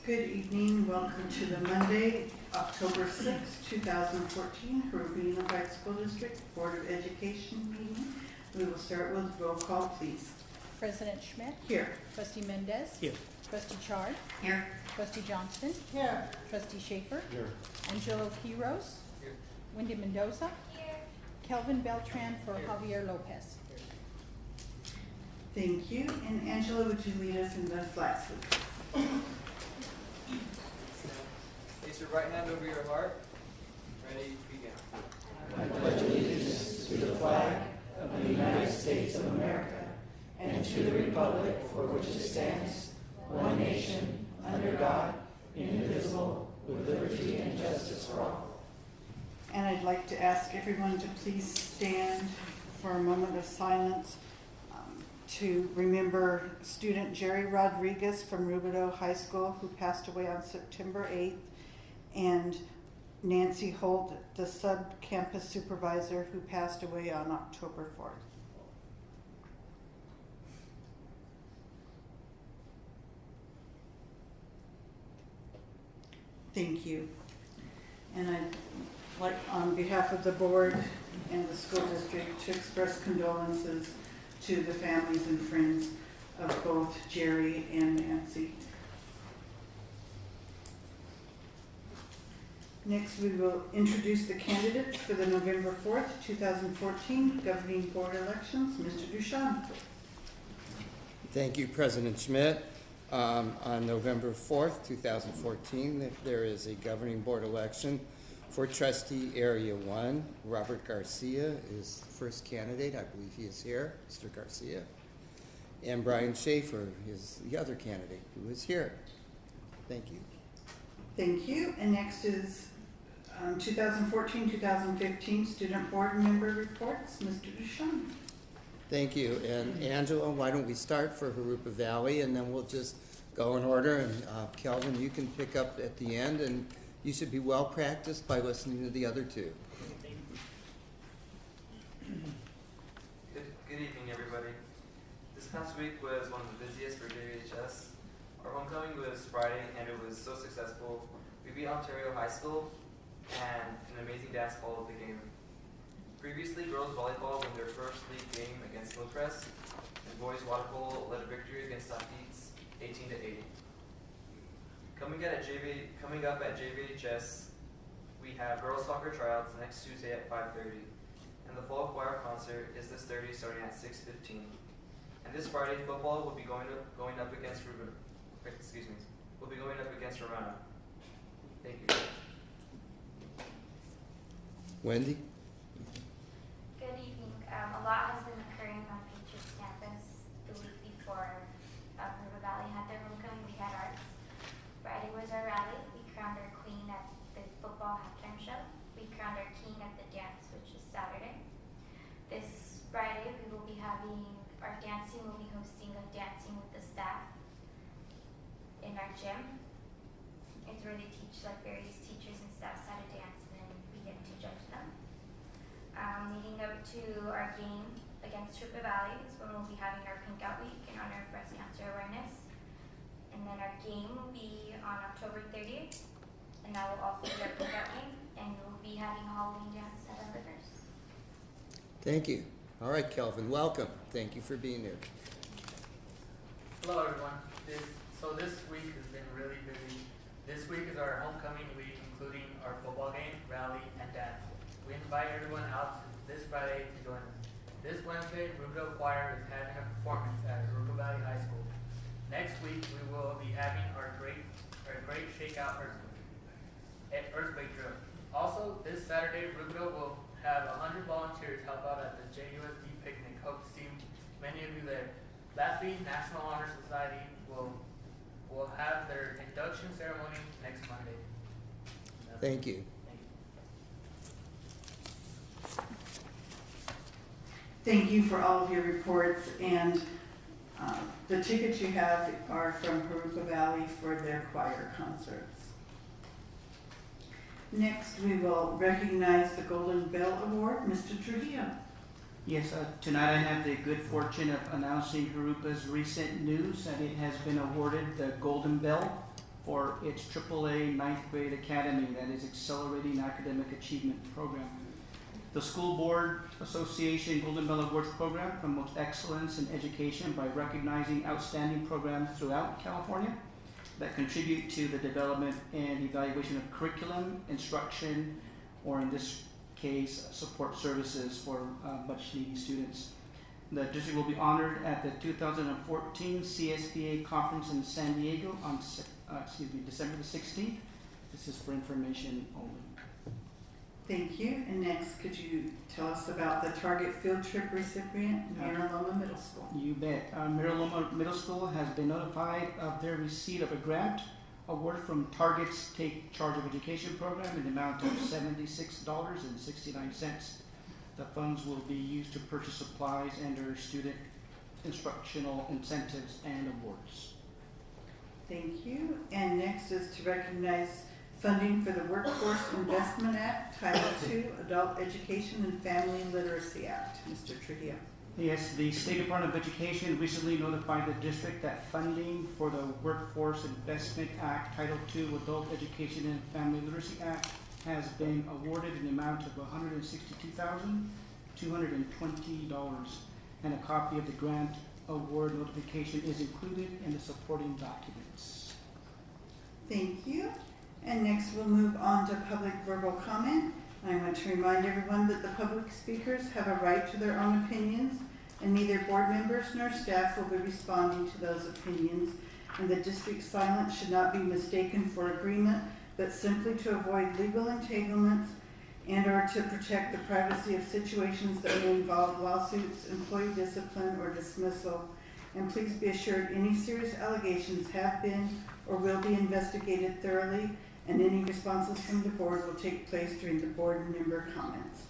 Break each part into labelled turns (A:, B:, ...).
A: Good evening. Welcome to the Monday, October 6, 2014, Jurupa Unified School District Board of Education meeting. We will start with roll call, please.
B: President Schmidt.
A: Here.
B: Trustee Mendez.
C: Here.
B: Trustee Chard.
A: Here.
B: Trustee Johnston.
A: Here.
B: Trustee Schaefer.
C: Here.
B: Angelo Quiros.
C: Here.
B: Wendy Mendoza. Here. Kelvin Beltran for Javier Lopez.
A: Thank you. And Angela, would you lead us in the flag salute?
D: Place your right hand over your heart. Ready, begin.
E: I pledge allegiance to the flag of the United States of America and to the republic for which it stands, one nation, under God, indivisible, with liberty and justice for all.
A: And I'd like to ask everyone to please stand for a moment of silence to remember student Jerry Rodriguez from Rubidoux High School, who passed away on September 8th, and Nancy Holt, the sub-campus supervisor, who passed away on October 4th. Thank you. And I'd like, on behalf of the board and the school district, to express condolences to the families and friends of both Jerry and Nancy. Next, we will introduce the candidates for the November 4th, 2014 Governing Board elections. Mr. Duchamp.
F: Thank you, President Schmidt. On November 4th, 2014, there is a Governing Board election for Trustee Area 1. Robert Garcia is the first candidate. I believe he is here, Mr. Garcia. And Brian Schaefer is the other candidate who is here. Thank you.
A: Thank you. And next is 2014-2015 Student Board Member Reports. Mr. Duchamp.
F: Thank you. And Angela, why don't we start for Jurupa Valley, and then we'll just go in order. And Kelvin, you can pick up at the end, and you should be well practiced by listening to the other two.
D: Good evening, everybody. This past week was one of the busiest for JVHS. Our homecoming was Friday, and it was so successful. We beat Ontario High School, and an amazing dance followed the game. Previously, girls volleyball won their first league game against Hillcrest, and boys water polo led a victory against Southeast 18-80. Coming up at JVHS, we have girls soccer tryouts next Tuesday at 5:30, and the fall choir concert is this Thursday starting at 6:15. And this Friday, football will be going up against Romana. Thank you.
F: Wendy?
G: Good evening. A lot has been occurring on Peaches campus the week before Rubidoux Valley had their homecoming. We had ours. Friday was our rally. We crowned our queen at the football halftime show. We crowned our king at the dance, which is Saturday. This Friday, we will be having our dancing. We'll be hosting a dancing with the staff in our gym. It's where they teach various teachers and staffs how to dance, and then we get to judge them. Leading up to our game against Jurupa Valley is when we'll be having our Pink Out Week in honor of breast cancer awareness. And then our game will be on October 30th, and that will also be our Pink Out game, and we'll be having a Halloween dance November 1st.
F: Thank you. All right, Kelvin, welcome. Thank you for being here.
C: Hello, everyone. This week has been really busy. This week is our homecoming week, including our football game, rally, and dance. We invite everyone out this Friday to join us. This Wednesday, Rubidoux Choir is having a performance at Jurupa Valley High School. Next week, we will be having our great shakeout earthquake drill. Also, this Saturday, Rubidoux will have 100 volunteers help out at the JUSD picnic. Hope to see many of you there. Lastly, National Honor Society will have their induction ceremony next Monday.
F: Thank you.
A: Thank you for all of your reports, and the tickets you have are from Jurupa Valley for their choir concerts. Next, we will recognize the Golden Bell Award. Mr. Trujillo.
H: Yes, tonight I have the good fortune of announcing Jurupa's recent news that it has been awarded the Golden Bell for its AAA ninth grade academy, that is Accelerating Academic Achievement Program. The School Board Association Golden Bell Awards program promotes excellence in education by recognizing outstanding programs throughout California that contribute to the development and evaluation of curriculum, instruction, or in this case, support services for much needy students. The district will be honored at the 2014 CSBA conference in San Diego on December the 16th. This is for information only.
A: Thank you. And next, could you tell us about the Target Field Trip recipient, Mira Loma Middle School?
H: You bet. Mira Loma Middle School has been notified of their receipt of a grant award from Target's Take Charge of Education program in the amount of $76.69. The funds will be used to purchase supplies and or student instructional incentives and awards.
A: Thank you. And next is to recognize funding for the Workforce Investment Act, Title II, Adult Education and Family Literacy Act. Mr. Trujillo.
H: Yes, the State Department of Education recently notified the district that funding for the Workforce Investment Act, Title II, Adult Education and Family Literacy Act has been awarded in the amount of $162,220, and a copy of the grant award notification is included in the supporting documents.
A: Thank you. And next we'll move on to public verbal comment. I want to remind everyone that the public speakers have a right to their own opinions, and neither board members nor staff will be responding to those opinions, and the district's silence should not be mistaken for agreement, but simply to avoid legal entanglements and or to protect the privacy of situations that may involve lawsuits, employee discipline, or dismissal. And please be assured any serious allegations have been or will be investigated thoroughly, and any responses from the board will take place during the board member comments.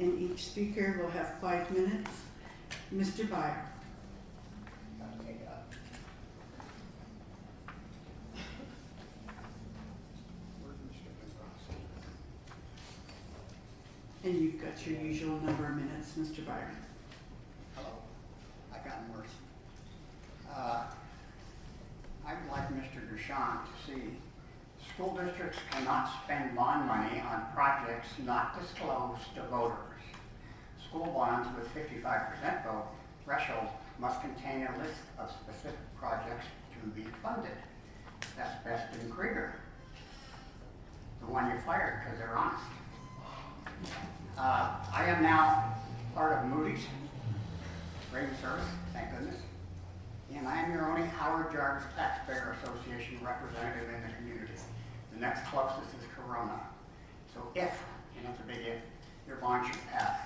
A: And each speaker will have 5 minutes. Mr. Byer. And you've got your usual number of minutes, Mr. Byer.
I: Hello. I've gotten worse. I'd like Mr. Duchamp to see school districts cannot spend bond money on projects not disclosed to voters. School bonds with 55% vote threshold must contain a list of specific projects to be funded. That's Best and Krieger, the one you fired because they're honest. I am now part of Moody's Rating Service, thank goodness. And I am your only Howard Jarvis Taxpayer Association representative in the community. The next closest is Corona. So if, and it's a big if, your bond should pass,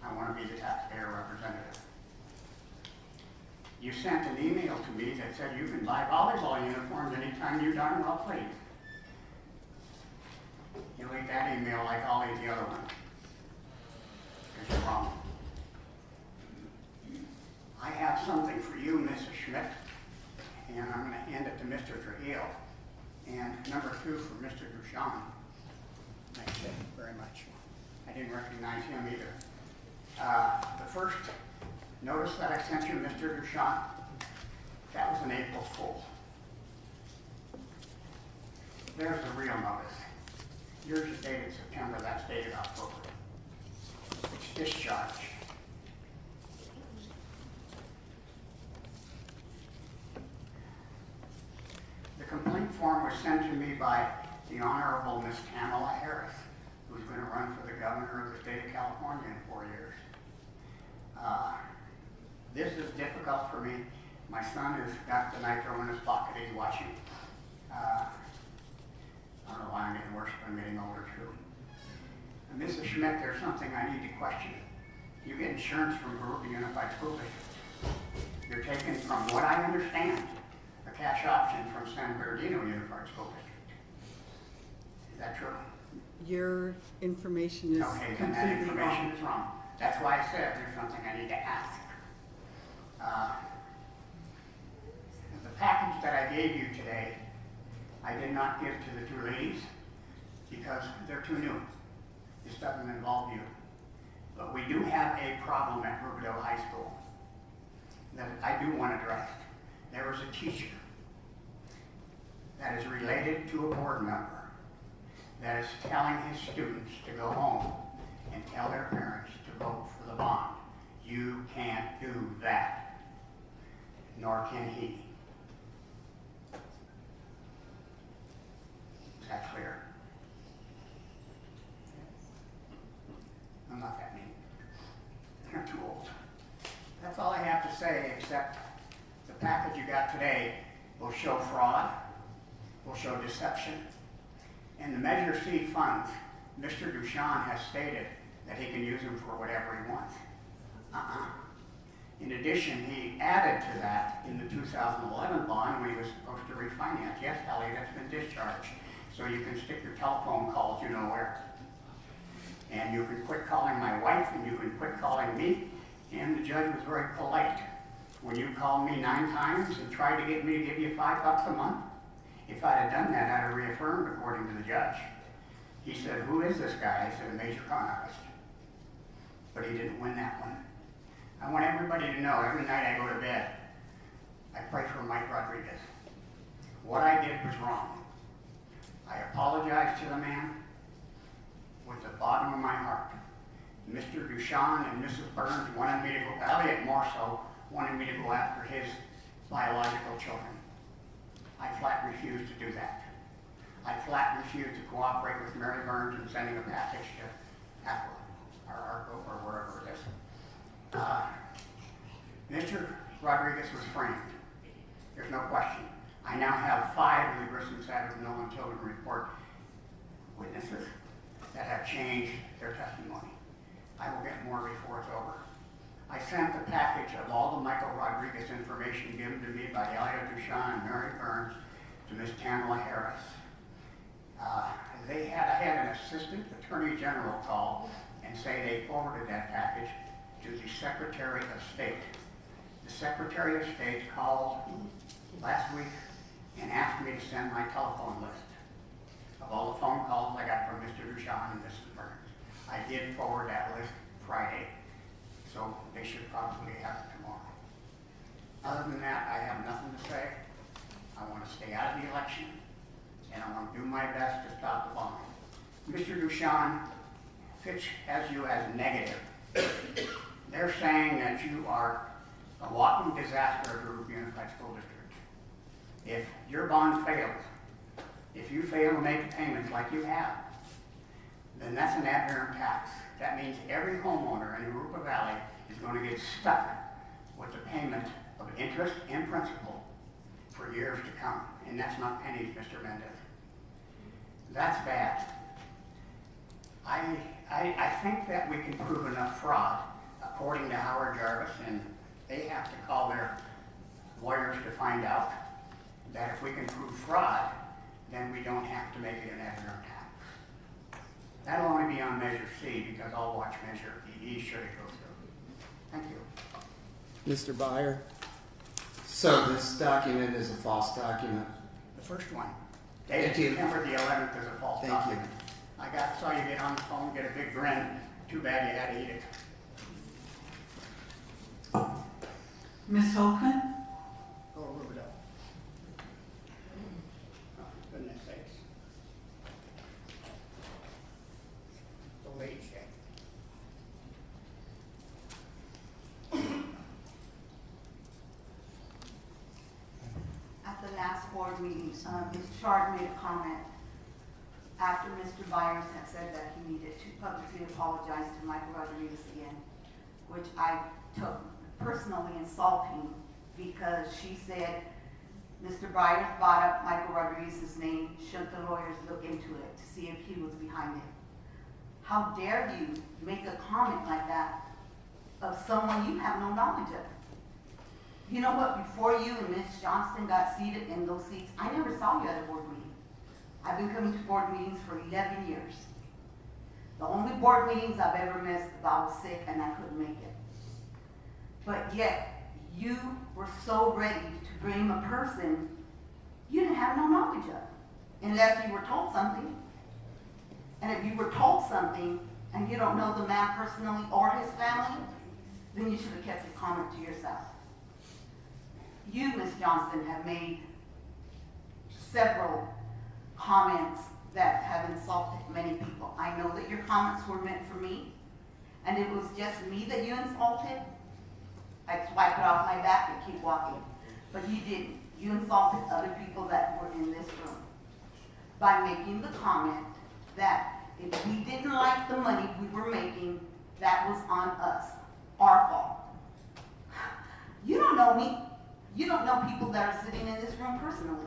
I: I want to be the taxpayer representative. You sent an email to me that said you can buy volleyball uniforms anytime you darn well please. You leave that email like all the other ones. Because you're wrong. I have something for you, Mrs. Schmidt, and I'm going to hand it to Mr. Trujillo. And number 2 for Mr. Duchamp. Thank you very much. I didn't recognize him either. The first notice that I sent you, Mr. Duchamp, that was an April Fool. There's the real notice. Yours is dated September, that's dated October. It's discharge. The complaint form was sent to me by the Honorable Miss Kamala Harris, who's going to run for the governor of the state of California in 4 years. This is difficult for me. My son has got the nitro in his pocket, he's watching. I don't know why I'm getting worse, but I'm getting older too. And Mrs. Schmidt, there's something I need to question. You get insurance from Jurupa Unified School District. You're taking, from what I understand, a cash option from San Bernardino Unified School District. Is that true?
A: Your information is
I: okay,
A: completely
I: then that information
A: wrong.
I: is wrong. That's why I said there's something I need to ask. The package that I gave you today, I did not give to the 2 ladies because they're too new. This doesn't involve you. But we do have a problem at Ruberdale High School that I do want addressed. There was a teacher that is related to a board member that is telling his students to go home and tell their parents to vote for the bond. You can't do that, nor can he. Is that clear? I'm not that mean. You're too old. That's all I have to say, except the package you got today will show fraud, will show deception. And the Measure C funds, Mr. Duchamp has stated that he can use them for whatever he wants. In addition, he added to that in the 2011 bond when he was supposed to refinance. Yes, Ellie, that's been discharged. So you can stick your telephone calls you know where. And you can quit calling my wife, and you can quit calling me. And the judge was very polite. When you called me 9 times and tried to get me to give you $5 a month, if I'd have done that, I'd have reaffirmed according to the judge. He said, who is this guy? I said, a major con artist. But he didn't win that one. I want everybody to know, every night I go to bed, I pray for Mike Rodriguez. What I did was wrong. I apologize to the man with the bottom of my heart. Mr. Duchamp and Mrs. Burns wanted me to go, Elliot more so, wanted me to go after his biological children. I flat refused to do that. I flat refused to cooperate with Mary Burns in sending a package to Apple or Arco or wherever it is. Mr. Rodriguez was framed. There's no question. I now have 5 of the Grissom Savage Nolan Children Report witnesses that have changed their testimony. I will get more before it's over. I sent the package of all the Michael Rodriguez information given to me by Elliot Duchamp and Mary Burns to Ms. Tamala Harris. I had an assistant attorney general call and say they forwarded that package to the Secretary of State. The Secretary of State called last week and asked me to send my telephone list of all the phone calls I got from Mr. Duchamp and Mrs. Burns. I did forward that list Friday, so they should probably have it tomorrow. Other than that, I have nothing to say. I want to stay out of the election, and I want to do my best to stop the bombing. Mr. Duchamp, Fitch has you as negative. They're saying that you are a walking disaster of Jurupa Unified School District. If your bond fails, if you fail to make the payments like you have, then that's an aberrant tax. That means every homeowner in Jurupa Valley is going to get stuck with the payment of interest and principal for years to come. And that's not pennies, Mr. Mendez. That's bad. I think that we can prove enough fraud, according to Howard Jarvis, and they have to call their lawyers to find out that if we can prove fraud, then we don't have to make it an aberrant tax. That'll only be on Measure C because I'll watch Measure E should it go through. Thank you.
F: Mr. Byer? So this document is a false document?
I: The first one. Dated September the 11th is a false document. I saw you get on the phone, get a big grin. Too bad you had to eat it.
A: Ms. Holcomb?
I: Go a little bit up. Oh, goodness sakes. The late check.
J: At the last board meeting, Ms. Chard made a comment after Mr. Byers had said that he needed to publicly apologize to Michael Rodriguez again, which I took personally insulting because she said Mr. Byers brought up Michael Rodriguez's name, should the lawyers look into it to see if he was behind it. How dare you make a comment like that of someone you have no knowledge of? You know what, before you and Ms. Johnston got seated in those seats, I never saw you at a board meeting. I've been coming to board meetings for 11 years. The only board meetings I've ever missed is I was sick and I couldn't make it. But yet, you were so ready to blame a person you didn't have no knowledge of, unless you were told something. And if you were told something and you don't know the man personally or his family, then you should have kept the comment to yourself. You, Ms. Johnston, have made several comments that have insulted many people. I know that your comments were meant for me, and if it was just me that you insulted, I'd swipe it off my back and keep walking. But you didn't. You insulted other people that were in this room by making the comment that if we didn't like the money we were making, that was on us, our fault. You don't know me. You don't know people that are sitting in this room personally.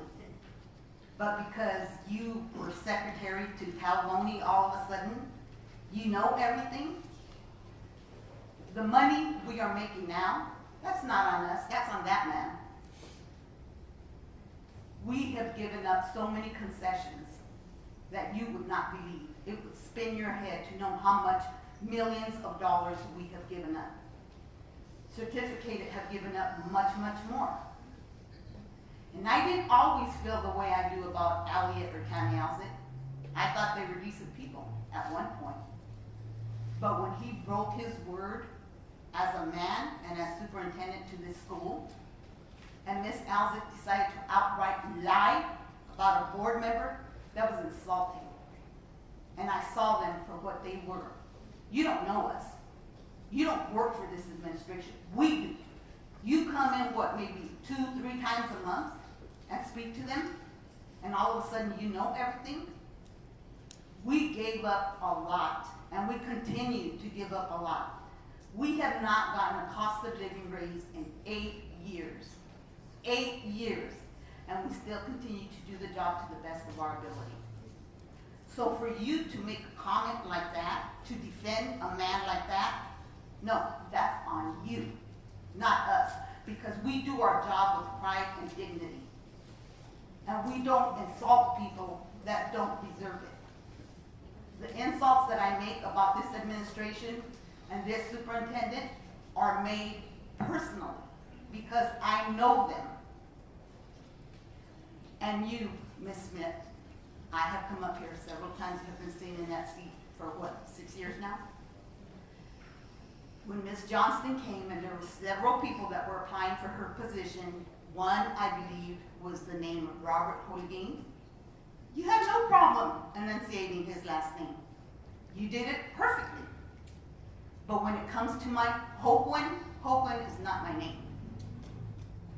J: But because you were secretary to Taloni all of a sudden, you know everything. The money we are making now, that's not on us, that's on that man. We have given up so many concessions that you would not believe. It would spin your head to know how much millions of dollars we have given up. Certificated have given up much, much more. And I didn't always feel the way I do about Elliot or Tammy Alzit. I thought they were decent people at one point. But when he broke his word as a man and as superintendent to this school, and Miss Alzit decided to outright lie about a board member, that was insulting. And I saw them for what they were. You don't know us. You don't work for this administration. We do. You come in, what, maybe 2-3 times a month and speak to them, and all of a sudden you know everything? We gave up a lot, and we continue to give up a lot. We have not gotten a cost of living raise in 8 years. 8 years. And we still continue to do the job to the best of our ability. So for you to make a comment like that, to defend a man like that, no, that's on you, not us. Because we do our job with pride and dignity. And we don't insult people that don't deserve it. The insults that I make about this administration and this superintendent are made personally because I know them. And you, Ms. Smith, I have come up here several times. You have been sitting in that seat for what, 6 years now? When Ms. Johnston came and there were several people that were applying for her position, one, I believe, was the name of Robert Holguin. You had no problem enunciating his last name. You did it perfectly. But when it comes to my Holguin, Holguin is not my name.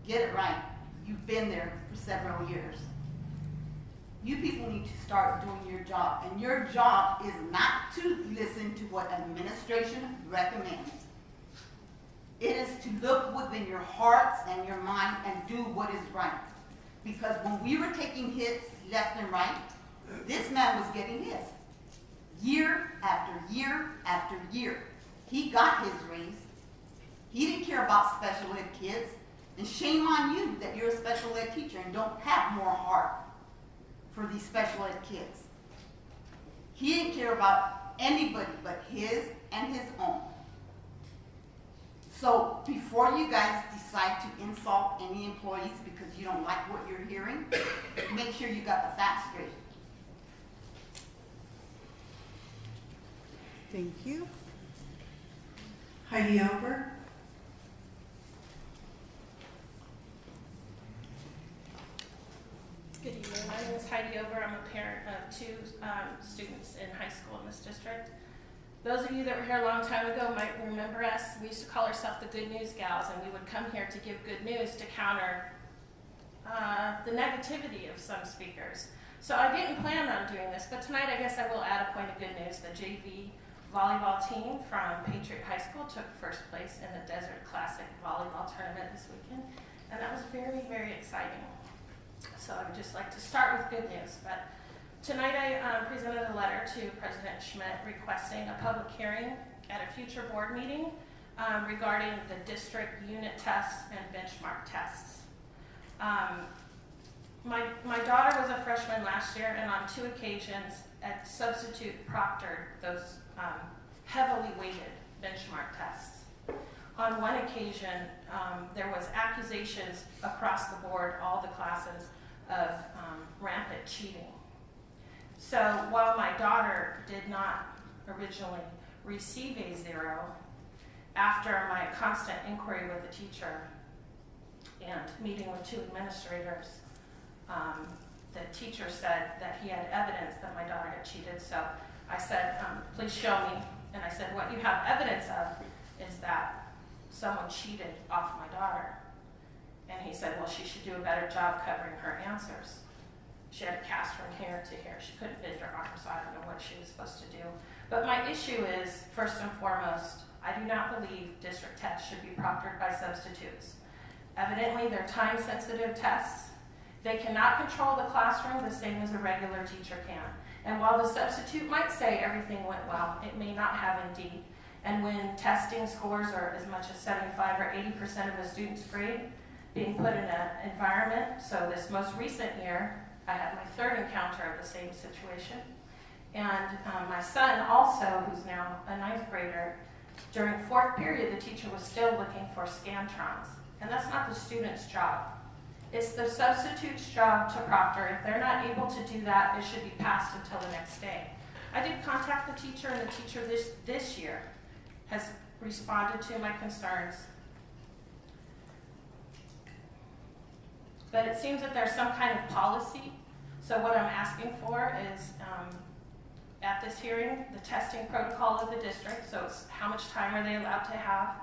J: Get it right. You've been there for several years. You people need to start doing your job. And your job is not to listen to what administration recommends. It is to look within your hearts and your mind and do what is right. Because when we were taking hits left and right, this man was getting his. Year after year after year. He got his raise. He didn't care about special ed kids. And shame on you that you're a special ed teacher and don't have more heart for these special ed kids. He didn't care about anybody but his and his own. So before you guys decide to insult any employees because you don't like what you're hearing, make sure you got the facts straight.
A: Thank you. Heidi Ober.
K: Good evening. My name is Heidi Ober. I'm a parent of 2 students in high school in this district. Those of you that were here a long time ago might remember us. We used to call ourselves the Good News Gals, and we would come here to give good news to counter the negativity of some speakers. So I didn't plan on doing this, but tonight I guess I will add a point of good news. The JV volleyball team from Patriot High School took first place in the Desert Classic volleyball tournament this weekend, and that was very, very exciting. So I would just like to start with good news. But tonight I presented a letter to President Schmidt requesting a public hearing at a future board meeting regarding the district unit tests and benchmark tests. My daughter was a freshman last year, and on 2 occasions at substitute proctored those heavily weighted benchmark tests. On one occasion, there was accusations across the board, all the classes, of rampant cheating. So while my daughter did not originally receive a 0, after my constant inquiry with the teacher and meeting with 2 administrators, the teacher said that he had evidence that my daughter had cheated. So I said, please show me. And I said, what you have evidence of is that someone cheated off my daughter. And he said, well, she should do a better job covering her answers. She had a cast from here to here. She couldn't bend her arm, so I don't know what she was supposed to do. But my issue is, first and foremost, I do not believe district tests should be proctored by substitutes. Evidently, they're time-sensitive tests. They cannot control the classroom the same as a regular teacher can. And while the substitute might say everything went well, it may not have indeed. And when testing scores are as much as 75 or 80% of a student's grade being put in an environment, so this most recent year, I had my third encounter of the same situation. And my son also, who's now a 9th grader, during 4th period, the teacher was still looking for scantrons. And that's not the student's job. It's the substitute's job to proctor. If they're not able to do that, it should be passed until the next day. I did contact the teacher, and the teacher this year has responded to my concerns. But it seems that there's some kind of policy. So what I'm asking for is, at this hearing, the testing protocol of the district. So it's how much time are they allowed to have?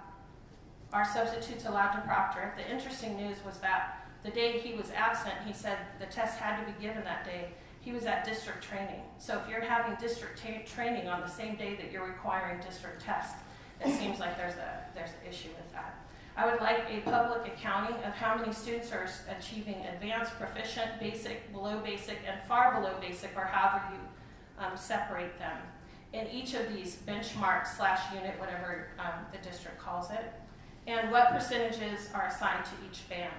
K: Are substitutes allowed to proctor? The interesting news was that the day he was absent, he said the test had to be given that day. He was at district training. So if you're having district training on the same day that you're requiring district tests, it seems like there's an issue with that. I would like a public accounting of how many students are achieving advanced, proficient, basic, below basic, and far below basic, or however you separate them in each of these benchmark/unit, whatever the district calls it, and what percentages are assigned to each band.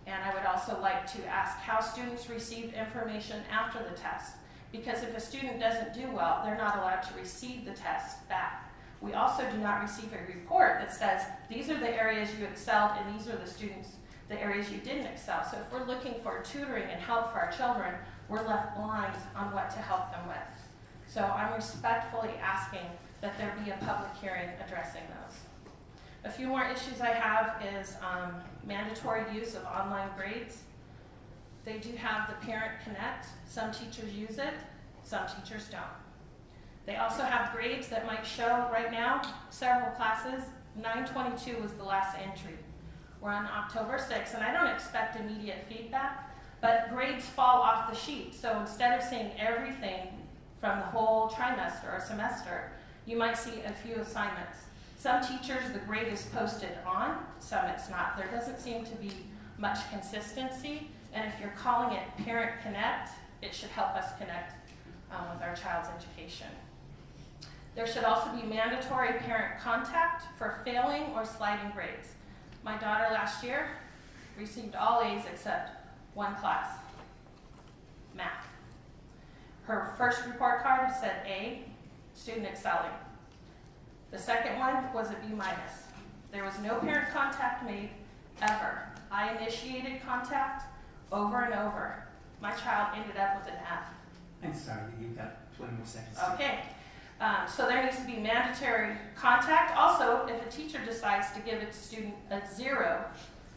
K: And I would also like to ask how students received information after the test, because if a student doesn't do well, they're not allowed to receive the test back. We also do not receive a report that says, these are the areas you excelled and these are the areas you didn't excel. So if we're looking for tutoring and help for our children, we're left blind on what to help them with. So I'm respectfully asking that there be a public hearing addressing those. A few more issues I have is mandatory use of online grades. They do have the Parent Connect. Some teachers use it, some teachers don't. They also have grades that might show right now, several classes. 922 was the last entry. We're on October 6th, and I don't expect immediate feedback, but grades fall off the sheet. So instead of seeing everything from the whole trimester or semester, you might see a few assignments. Some teachers, the grade is posted on, some it's not. There doesn't seem to be much consistency, and if you're calling it Parent Connect, it should help us connect with our child's education. There should also be mandatory parent contact for failing or sliding grades. My daughter last year received all A's except one class, math. Her first report card said A, student excelling. The second one was a B-. There was no parent contact made ever. I initiated contact over and over. My child ended up with an F.
L: I'm sorry, you've got 20 more seconds.
K: Okay. So there needs to be mandatory contact. Also, if a teacher decides to give a student a 0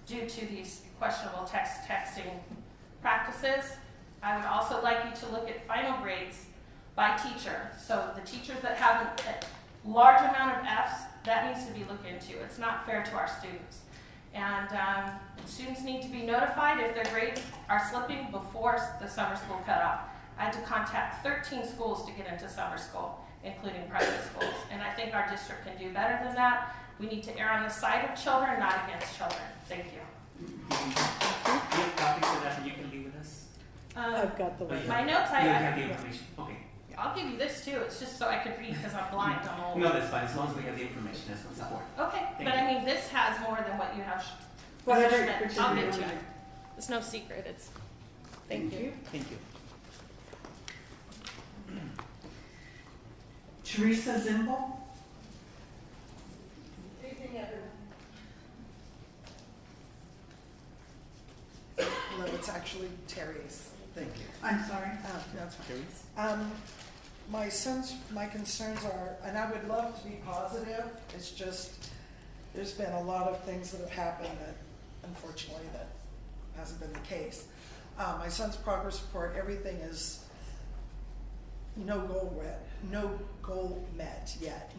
K: due to these questionable texting practices, I would also like you to look at final grades by teacher. So the teachers that have a large amount of Fs, that needs to be looked into. It's not fair to our students. And students need to be notified if their grades are slipping before the summer school cutoff. I had to contact 13 schools to get into summer school, including private schools. And I think our district can do better than that. We need to err on the side of children, not against children. Thank you.
L: Do you have copies of that you can leave with us?
A: I've got the
K: My notes I
L: You
K: have.
L: have the information. Okay.
K: I'll give you this too. It's just so I could read because I'm blind. I'm old.
L: No, that's fine. As long as we have the information, that's what's important.
K: Okay,
L: Thank
K: but
L: you.
K: I mean, this has more than what you have.
A: Whatever.
K: I'll get to it. It's no secret. It's. Thank you.
L: Thank you.
A: Teresa Zimble?
M: Good evening, everyone. No, it's actually Terry's. Thank you.
A: I'm sorry.
M: That's fine. My concerns are, and I would love to be positive, it's just, there's been a lot of things that have happened that, unfortunately, that hasn't been the case. My son's progress report, everything is no goal met yet.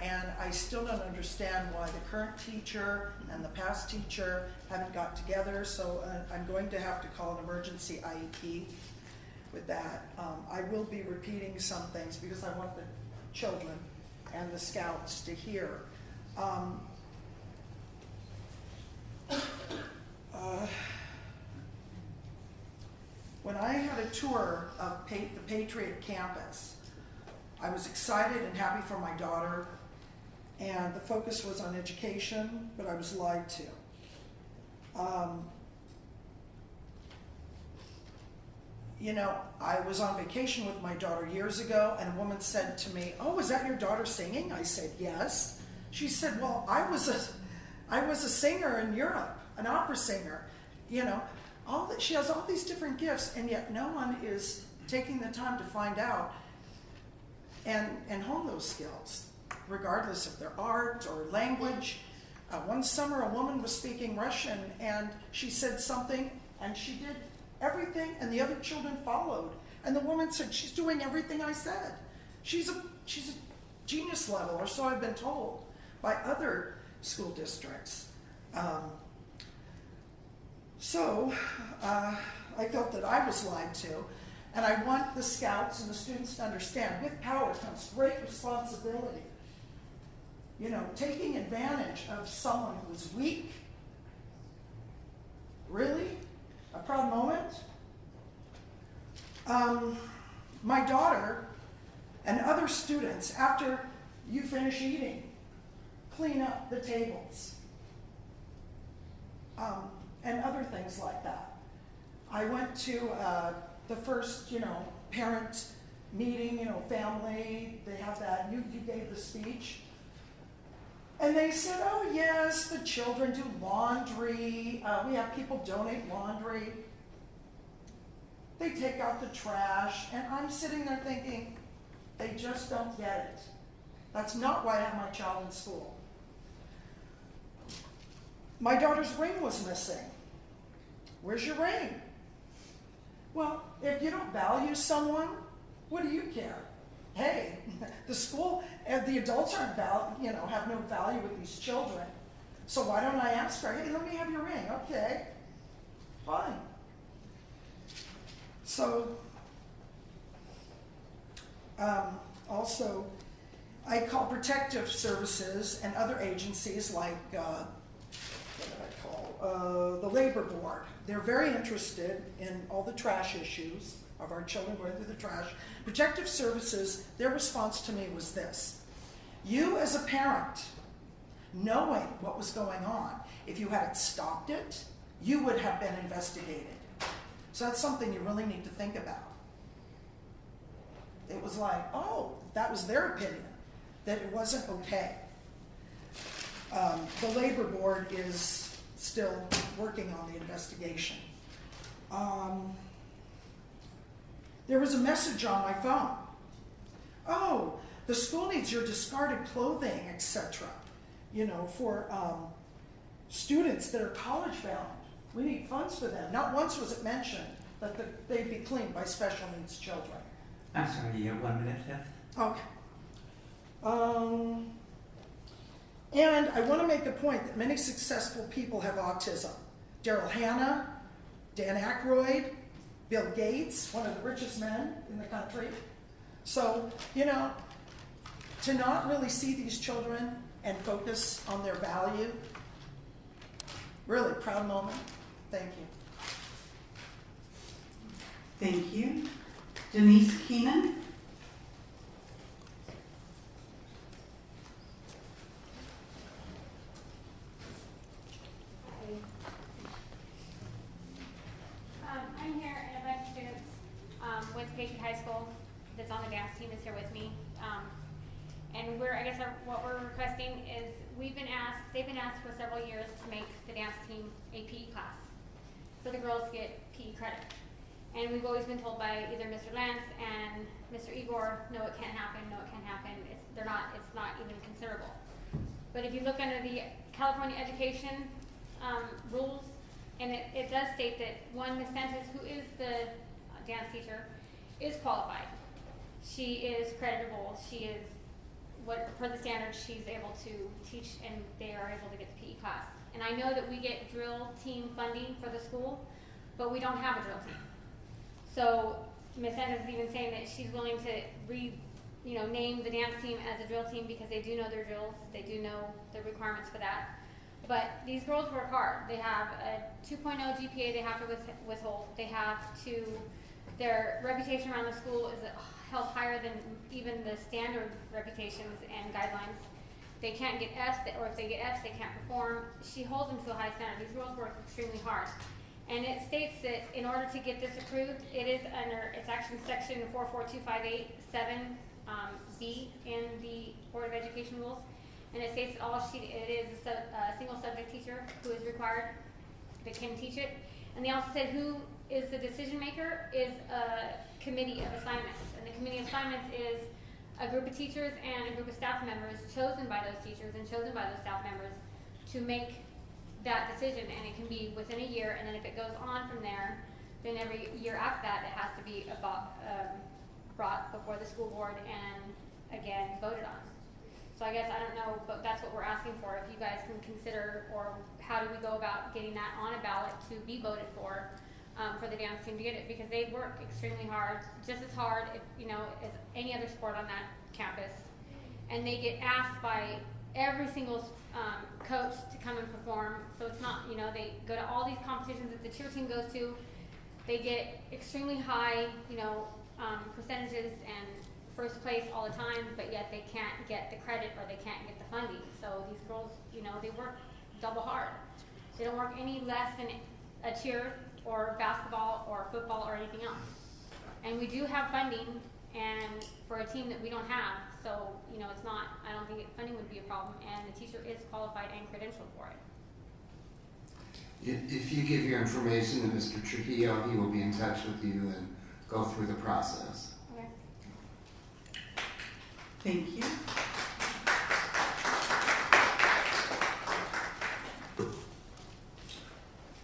M: And I still don't understand why the current teacher and the past teacher haven't got together, so I'm going to have to call an emergency IEP with that. I will be repeating some things because I want the children and the scouts to hear. When I had a tour of the Patriot campus, I was excited and happy for my daughter, and the focus was on education, but I was lied to. I was on vacation with my daughter years ago, and a woman said to me, "Oh, is that your daughter singing?" I said, "Yes." She said, "Well, I was a singer in Europe, an opera singer." She has all these different gifts, and yet no one is taking the time to find out and hone those skills, regardless of their art or language. One summer, a woman was speaking Russian, and she said something, and she did everything, and the other children followed. And the woman said, "She's doing everything I said. She's a genius level," or so I've been told by other school districts. So I felt that I was lied to, and I want the scouts and the students to understand, with power comes great responsibility. Taking advantage of someone who is weak, really? A proud moment? My daughter and other students, after you finish eating, clean up the tables. And other things like that. I went to the first, parent meeting, family, they have that, you gave the speech. And they said, "Oh yes, the children do laundry, we have people donate laundry. They take out the trash," and I'm sitting there thinking, they just don't get it. That's not why I have my child in school. My daughter's ring was missing. Where's your ring? Well, if you don't value someone, what do you care? Hey, the school, the adults aren't have no value with these children. So why don't I ask her, "Hey, let me have your ring." Okay, fine. So, also, I call protective services and other agencies like, the labor board. They're very interested in all the trash issues of our children going through the trash. Protective services, their response to me was this: you as a parent, knowing what was going on, if you had stopped it, you would have been investigated. So that's something you really need to think about. It was like, oh, that was their opinion, that it wasn't okay. The labor board is still working on the investigation. There was a message on my phone. "Oh, the school needs your discarded clothing, etc. For students that are college bound. We need funds for them." Not once was it mentioned that they'd be cleaned by special needs children.
L: I'm sorry, you have 1 minute left.
M: Okay. And I want to make the point that many successful people have autism. Daryl Hannah, Dan Aykroyd, Bill Gates, one of the richest men in the country. So, to not really see these children and focus on their value, really proud moment. Thank you.
N: Thank you. Denise Keenan.
O: I'm here, and a bunch of students with Patriot High School that's on the dance team is here with me. And what we're requesting is they've been asked for several years to make the dance team a PE class, so the girls get PE credit. And we've always been told by either Mr. Lance and Mr. Igor, no, it can't happen, it's not even considerable. But if you look under the California education rules, And it does state that one, Ms. Sanchez, who is the dance teacher, is qualified. She is creditable. She is, per the standards, she's able to teach, and they are able to get the PE class. And I know that we get drill team funding for the school, but we don't have a drill team. So Ms. Sanchez is even saying that she's willing to name the dance team as a drill team because they do know their drills, they do know the requirements for that. But these girls work hard. They have a 2.0 GPA they have to withhold. They have to, their reputation around the school is held higher than even the standard reputations and guidelines. They can't get Fs, or if they get Fs, they can't perform. She holds them to a high standard. These girls work extremely hard. And it states that in order to get this approved, it's actually section 44258 7B in the Board of Education rules. And it states it is a single subject teacher who is required that can teach it. And they also said who is the decision maker is a committee of assignments. And the committee of assignments is a group of teachers and a group of staff members chosen by those teachers and chosen by those staff members to make that decision. And it can be within a year, and then if it goes on from there, then every year after that it has to be brought before the school board and again voted on. So I guess I don't know, but that's what we're asking for. If you guys can consider, or how do we go about getting that on a ballot to be voted for the dance team to get it, because they work extremely hard, just as hard, as any other sport on that campus, and they get asked by every single coach to come and perform. So it's not, they go to all these competitions that the cheer team goes to. They get extremely high, percentages and first place all the time, but yet they can't get the credit or they can't get the funding. So these girls, they work double hard. They don't work any less than a cheer or basketball or football or anything else. And we do have funding, and for a team that we don't have, so it's not. I don't think funding would be a problem, and the teacher is qualified and credentialed for it.
F: If you give your information to Mr. Trujillo, he will be in touch with you and go through the process.
O: Okay.
N: Thank you.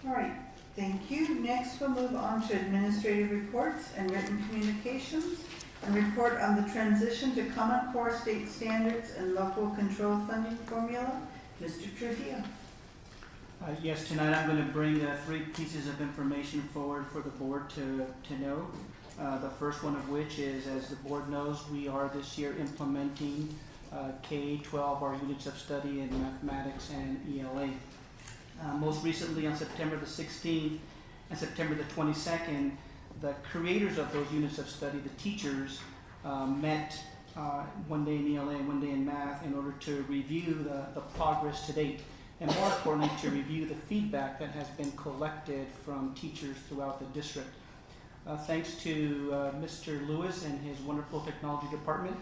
N: All right, thank you. Next, we'll move on to administrative reports and written communications, and report on the transition to Common Core state standards and local control funding formula. Mr. Trujillo.
H: Yes, tonight I'm going to bring 3 pieces of information forward for the board to know. The first one of which is, as the board knows, we are this year implementing K-12, our units of study in mathematics and ELA. Most recently on September the 16th and September the 22nd, the creators of those units of study, the teachers, met one day in ELA and one day in math in order to review the progress to date, and more importantly, to review the feedback that has been collected from teachers throughout the district. Thanks to Mr. Lewis and his wonderful technology department,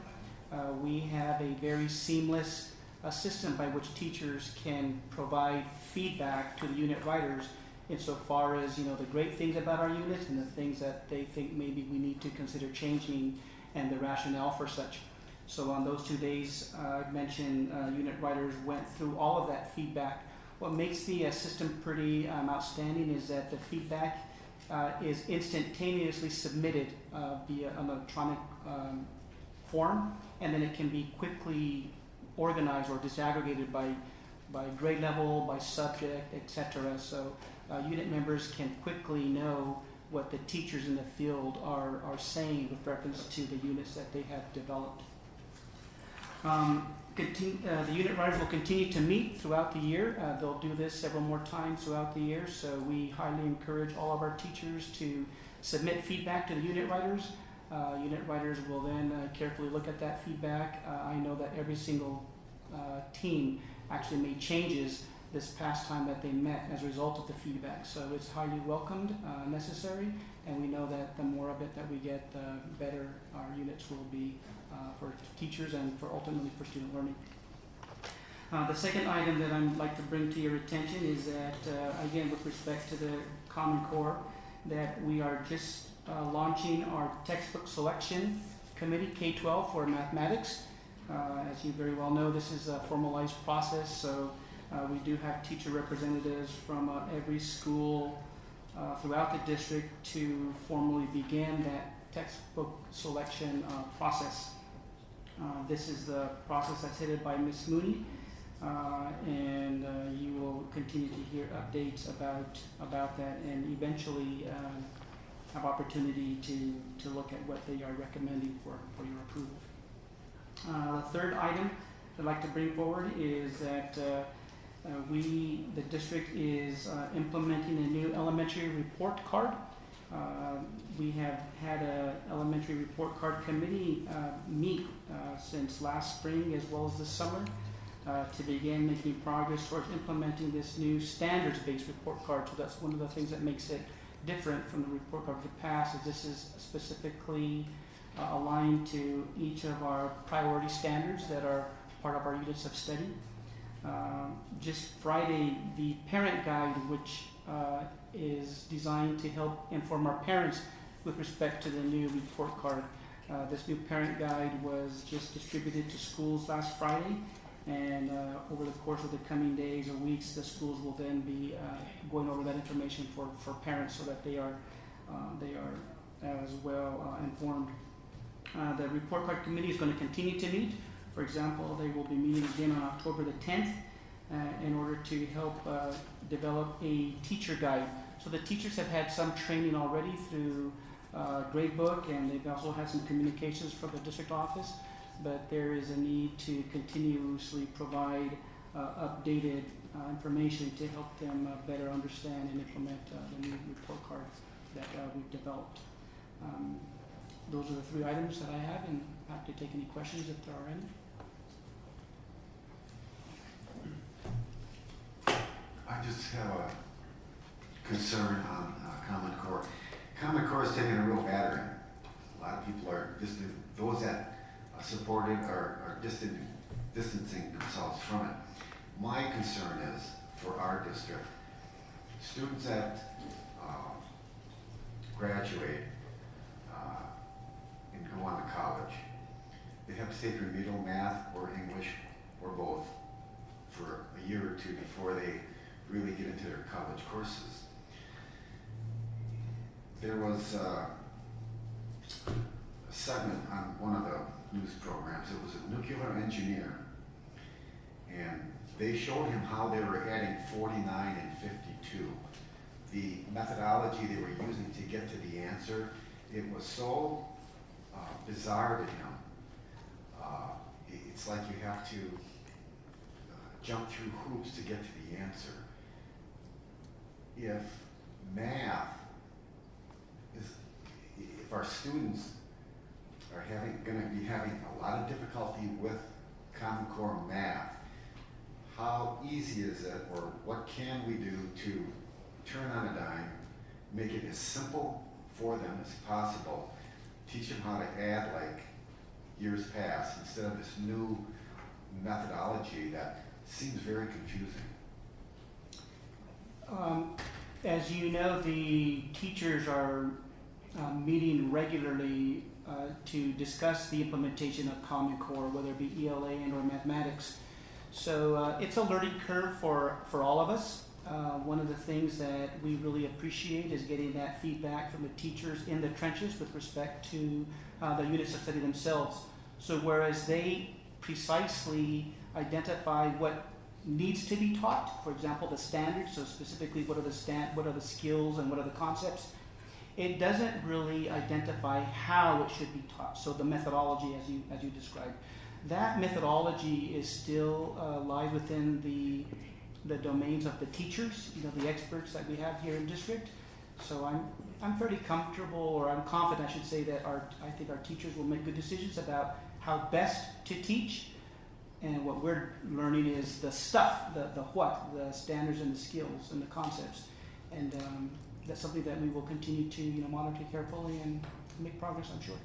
H: we have a very seamless system by which teachers can provide feedback to the unit writers insofar as the great things about our units and the things that they think maybe we need to consider changing and the rationale for such. So on those 2 days I mentioned, unit writers went through all of that feedback. What makes the system pretty outstanding is that the feedback is instantaneously submitted via an electronic form, and then it can be quickly organized or disaggregated by grade level, by subject, etc. So unit members can quickly know what the teachers in the field are saying with reference to the units that they have developed. The unit writers will continue to meet throughout the year. They'll do this several more times throughout the year, so we highly encourage all of our teachers to submit feedback to the unit writers. Unit writers will then carefully look at that feedback. I know that every single team actually made changes this past time that they met as a result of the feedback. So it's highly welcomed, necessary, and we know that the more of it that we get, the better our units will be for teachers and for ultimately for student learning. The second item that I'd like to bring to your attention is that, again, with respect to the Common Core, that we are just launching our textbook selection committee, K-12 for mathematics. As you very well know, this is a formalized process, so We do have teacher representatives from every school throughout the district to formally begin that textbook selection process. This is the process that's headed by Ms. Mooney, and you will continue to hear updates about that, and eventually have opportunity to look at what they are recommending for your approval. The third item I'd like to bring forward is that the district is implementing a new elementary report card. We have had an elementary report card committee meet since last spring as well as this summer to begin making progress towards implementing this new standards-based report card. So that's one of the things that makes it different from the report card of the past, is this is specifically aligned to each of our priority standards that are part of our units of study. Just Friday, the parent guide, which is designed to help inform our parents with respect to the new report card. This new parent guide was just distributed to schools last Friday, and over the course of the coming days or weeks, the schools will then be going over that information for parents so that they are as well informed. The report card committee is going to continue to meet. For example, they will be meeting again on October the 10th in order to help develop a teacher guide. So the teachers have had some training already through Gradebook, and they've also had some communications from the district office, but there is a need to continuously provide updated information to help them better understand and implement the new report cards that we've developed. Those are the three items that I have, and I'm happy to take any questions if there are any.
P: I just have a concern on Common Core. Common Core is taking a real battering. A lot of people are distant, those that support it are distancing themselves from it. My concern is for our district, students that graduate and go on to college, they have to take remedial math or English or both for a year or two before they really get into their college courses. There was a segment on one of the news programs. It was a nuclear engineer, and they showed him how they were adding 49 and 52. The methodology they were using to get to the answer, it was so bizarre to him. It's like you have to jump through hoops to get to the answer. If math is, if our students are going to be having a lot of difficulty with Common Core math, how easy is it, or what can we do to turn on a dime, make it as simple for them as possible, teach them how to add like years past instead of this new methodology that seems very confusing?
H: As you know, the teachers are meeting regularly to discuss the implementation of Common Core, whether it be ELA and or mathematics. So it's a learning curve for all of us. One of the things that we really appreciate is getting that feedback from the teachers in the trenches with respect to the units of study themselves. So whereas they precisely identify what needs to be taught, for example, the standards, so specifically what are the skills and what are the concepts, it doesn't really identify how it should be taught. So the methodology, as you described, that methodology is still lies within the domains of the teachers, the experts that we have here in district. So I'm fairly comfortable, or I'm confident, I should say, that I think our teachers will make good decisions about how best to teach. And what we're learning is the stuff, the what, the standards and the skills and the concepts. And that's something that we will continue to monitor carefully and make progress, I'm sure.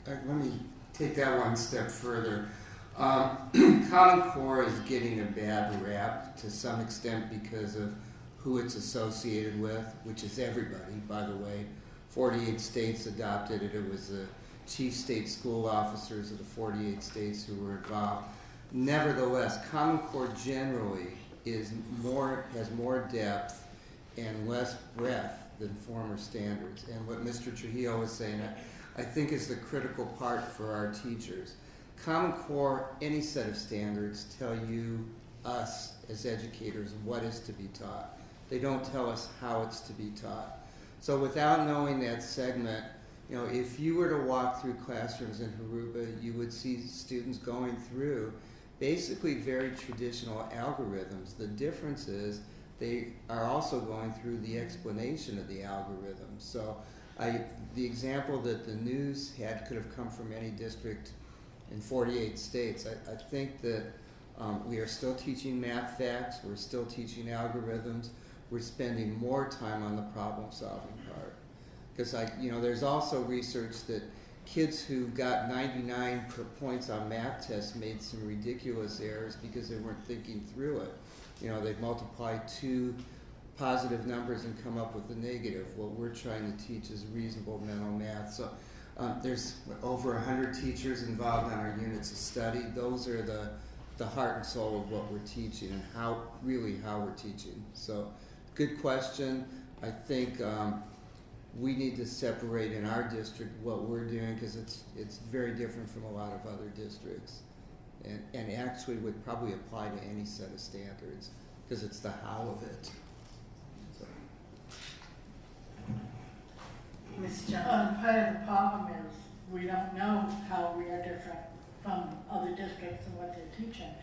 F: Let me take that one step further. Common Core is getting a bad rap to some extent because of who it's associated with, which is everybody, by the way. 48 states adopted it. It was the chief state school officers of the 48 states who were involved. Nevertheless, Common Core generally has more depth and less breadth than former standards. And what Mr. Trujillo was saying, I think is the critical part for our teachers. Common Core, any set of standards tell us as educators what is to be taught. They don't tell us how it's to be taught. So without knowing that segment, if you were to walk through classrooms in Jurupa, you would see students going through basically very traditional algorithms. The difference is they are also going through the explanation of the algorithms. So the example that the news had could have come from any district in 48 states. I think that we are still teaching math facts, we're still teaching algorithms, we're spending more time on the problem solving part. Because there's also research that kids who got 99 points on math tests made some ridiculous errors because they weren't thinking through it. They'd multiply two positive numbers and come up with a negative. What we're trying to teach is reasonable mental math. So there's over 100 teachers involved on our units of study. Those are the heart and soul of what we're teaching and how we're teaching. So good question. I think we need to separate in our district what we're doing because it's very different from a lot of other districts, and actually would probably apply to any set of standards because it's the how of it. So.
A: Ms. Johnson.
Q: Part of the problem is we don't know how we are different from other districts and what they're teaching.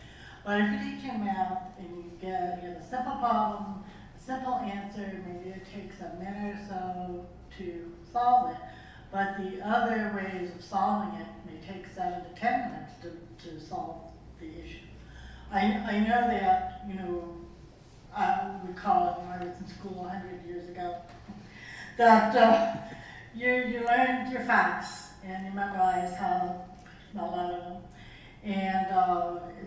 Q: But if you're teaching math and you get a simple problem, a simple answer, maybe it takes a minute or so to solve it, but the other ways of solving it may take 7 to 10 minutes to solve the issue. I know that, I would call it when I was in school 100 years ago, that you learned your facts and you memorized a lot of them. And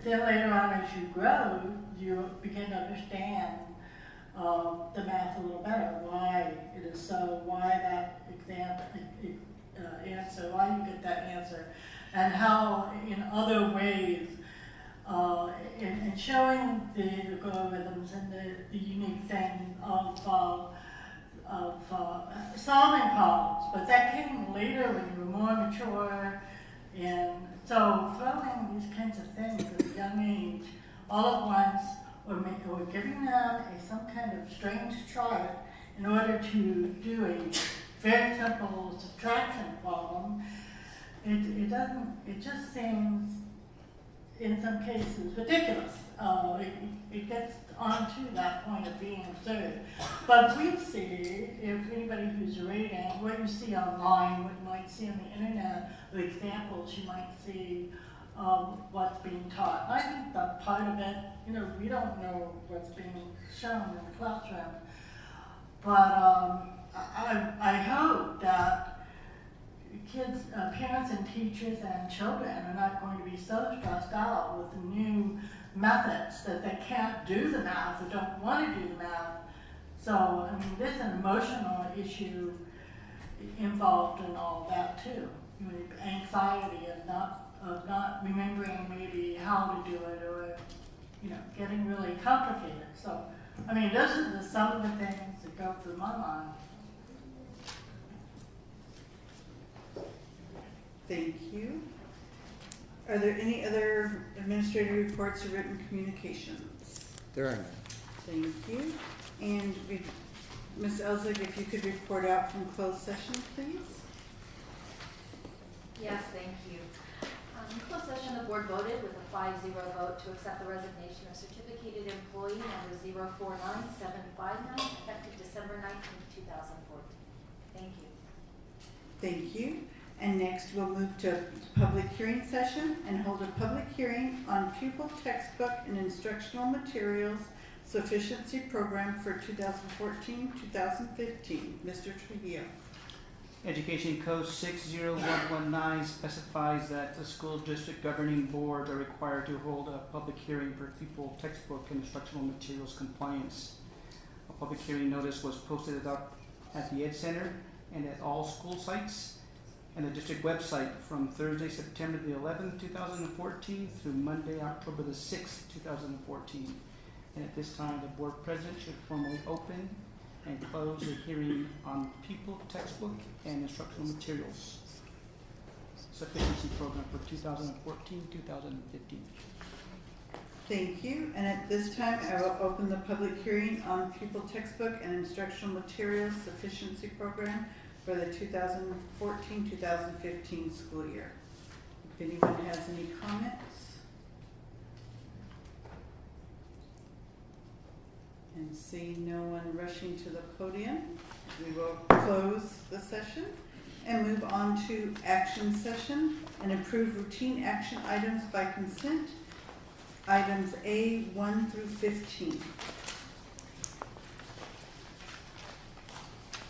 Q: then later on as you grow, you begin to understand the math a little better, why it is so, why that answer, why you get that answer, and how in other ways, in showing the algorithms and the unique thing of solving problems. But that came later when you were more mature, and so throwing these kinds of things at a young age all at once, or giving them some kind of strange chart in order to do a very simple subtraction problem, it just seems in some cases ridiculous. It gets onto that point of being absurd. But we see, if anybody who's reading, what you see online, what you might see on the internet, the examples you might see what's being taught. And I think that part of it, we don't know what's being shown in the classroom. But I hope that kids, parents and teachers and children are not going to be so stressed out with the new methods that they can't do the math or don't want to do the math. So, there's an emotional issue involved in all that too. Anxiety of not remembering maybe how to do it, or getting really complicated. So, those are some of the things that go through my mind.
A: Thank you. Are there any other administrative reports or written communications?
F: There are none.
A: Thank you. And Ms. Elzig, if you could report out from closed session, please.
R: Yes, thank you. In closed session, the board voted with a 5-0 vote to accept the resignation of certificated employee number 049759, effective December 19th, 2014. Thank you.
A: Thank you. And next we'll move to public hearing session and hold a public hearing on pupil textbook and instructional materials sufficiency program for 2014-2015. Mr. Trujillo.
H: Education Code 60119 specifies that the school district governing boards are required to hold a public hearing for pupil textbook and instructional materials compliance. A public hearing notice was posted at the Ed Center and at all school sites, and the district website from Thursday, September the 11th, 2014 through Monday, October the 6th, 2014. And at this time, the board president should formally open and close the hearing on pupil textbook and instructional materials sufficiency program for 2014-2015.
N: Thank you. And at this time, I will open the public hearing on pupil textbook and instructional materials sufficiency program for the 2014-2015 school year. If anyone has any comments? And seeing no one rushing to the podium, we will close the session and move on to action session and approve routine action items by consent. Items A 1 through 15.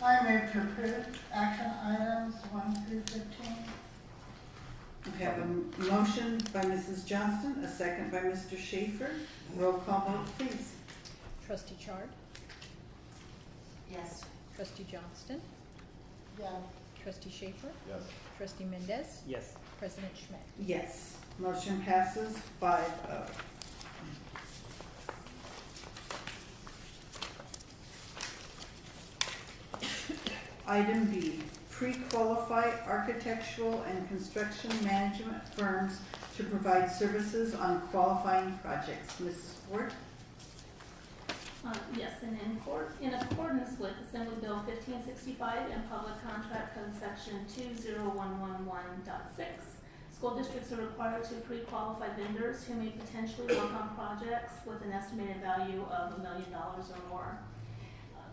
Q: I move to approve action items 1 through 15.
N: We have a motion by Mrs. Johnston, a second by Mr. Schaefer. Roll call vote, please.
B: Trustee Chard?
R: Yes.
B: Trustee Johnston?
Q: Yes.
B: Trustee Schaefer?
P: Yes.
B: Trustee Mendez?
L: Yes.
B: President Schmidt?
N: Yes. Motion passes 5-0. Item B, pre-qualify architectural and construction management firms to provide services on qualifying projects. Mrs. Ford?
K: Yes, and in accordance with Assembly Bill 1565 and Public Contract Code Section 20111.6, school districts are required to pre-qualify vendors who may potentially work on projects with an estimated value of $1 million or more.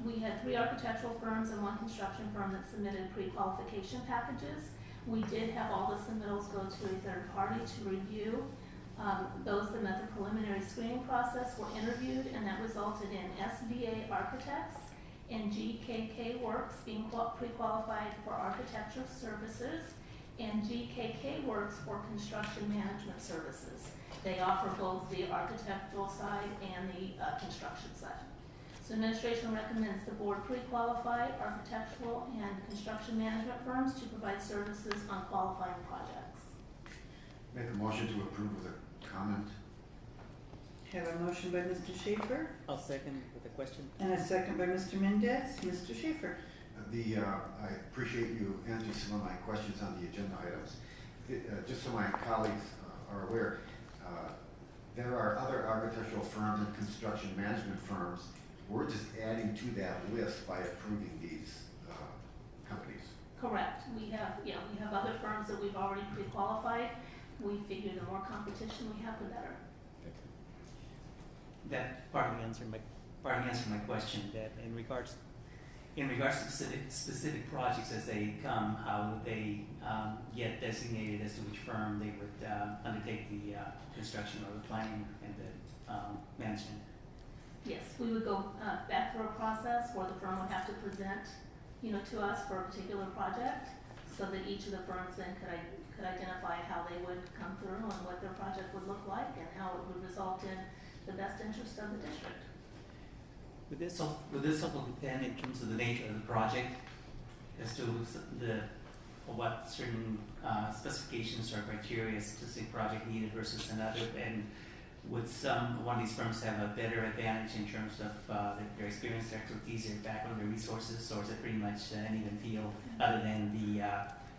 K: We had 3 architectural firms and 1 construction firm that submitted pre-qualification packages. We did have all the submittals go to a third party to review. Those that met the preliminary screening process were interviewed, and that resulted in SBA Architects and GKK Works being pre-qualified for architectural services, and GKK Works for construction management services. They offer both the architectural side and the construction side. So administration recommends the board pre-qualify architectural and construction management firms to provide services on qualifying projects.
P: Make a motion to approve with a comment.
N: Have a motion by Mr. Schaefer
L: I'll second with a question.
N: and a second by Mr. Mendez. Mr. Schaefer?
P: I appreciate you answering some of my questions on the agenda items. Just so my colleagues are aware, there are other architectural firms and construction management firms. We're just adding to that list by approving these companies.
K: Correct. We have other firms that we've already pre-qualified. We figure the more competition we have, the better.
L: That partly answered my question. That in regards to specific projects as they come, how would they get designated as to which firm they would undertake the construction or the planning and the management?
K: Yes, we would go back through a process where the firm would have to present, to us for a particular project, so that each of the firms then could identify how they would come through and what their project would look like and how it would result in the best interest of the district.
L: Would this also depend in terms of the nature of the project as to what certain specifications or criteria a specific project needed versus another? And would one of these firms have a better advantage in terms of their experience, their expertise, their background, their resources, or is it pretty much an even field other than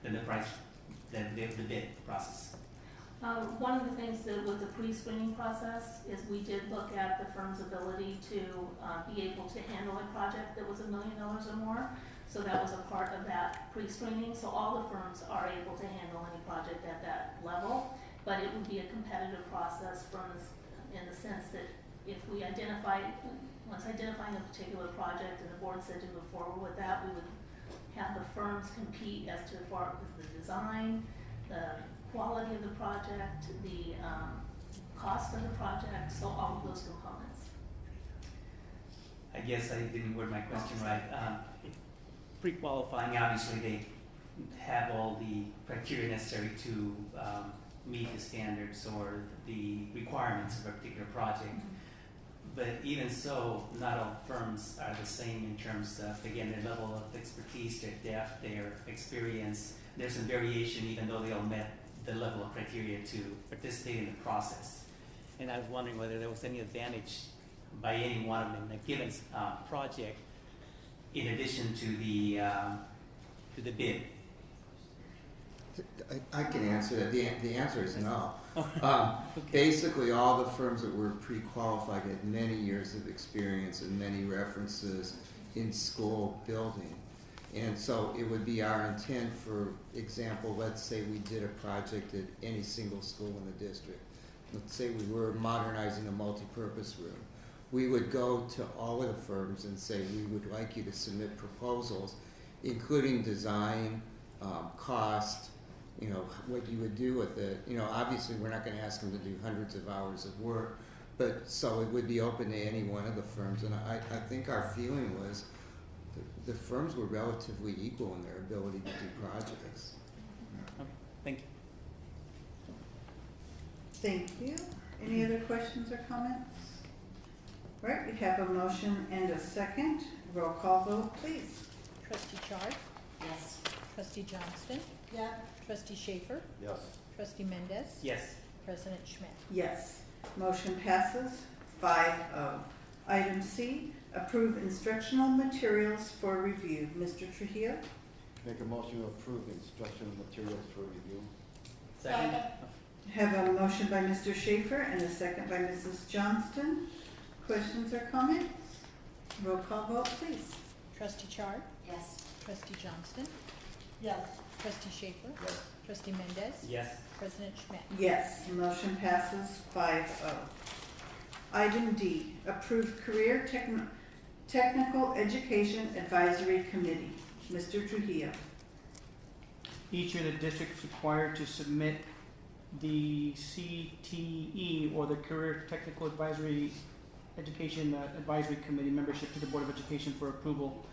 L: the price, the bid process?
K: One of the things that with the pre-screening process is we did look at the firm's ability to be able to handle a project that was $1 million or more. So that was a part of that pre-screening. So all the firms are able to handle any project at that level, but it would be a competitive process in the sense that if we once identifying a particular project and the board said to move forward with that, we would have the firms compete as to the design, the quality of the project, the cost of the project, so all of those components.
L: I guess I didn't word my question right. Pre-qualifying, obviously they have all the criteria necessary to meet the standards or the requirements of a particular project. But even so, not all firms are the same in terms of, again, their level of expertise, their depth, their experience, there's some variation even though they all met the level of criteria to participate in the process. And I was wondering whether there was any advantage by any one of them in a given project in addition to the bid.
F: I can answer that. The answer is no. Basically, all the firms that were pre-qualified had many years of experience and many references in school building. And so it would be our intent, for example, let's say we did a project at any single school in the district. Let's say we were modernizing a multi-purpose room. We would go to all of the firms and say, we would like you to submit proposals, including design, cost, you know, what you would do with it. You know, obviously we're not going to ask them to do hundreds of hours of work, but so it would be open to any one of the firms. And I think our feeling was the firms were relatively equal in their ability to do projects.
L: Thank you.
N: Thank you. Any other questions or comments? All right, we have a motion and a second. Roll call vote, please.
B: Trustee Chard?
R: Yes.
B: Trustee Johnston?
Q: Yeah.
B: Trustee Schaefer?
P: Yes.
B: Trustee Mendez?
L: Yes.
B: President Schmidt?
N: Yes. Motion passes 5-0. Item C, approve instructional materials for review. Mr. Trujillo?
P: Make a motion to approve the instructional materials for review.
L: Second.
N: Have a motion by Mr. Schaefer and a second by Mrs. Johnston. Questions or comments? Roll call vote, please.
B: Trustee Chard?
R: Yes.
B: Trustee Johnston?
Q: Yes.
B: Trustee Schaefer?
P: Yes.
B: Trustee Mendez?
L: Yes.
B: President Schmidt?
N: Yes, motion passes 5-0. Item D, approve career technical education advisory committee. Mr. Trujillo.
H: Each year, the district is required to submit the CTE, or the Career Technical Education Advisory Committee membership to the Board of Education for approval.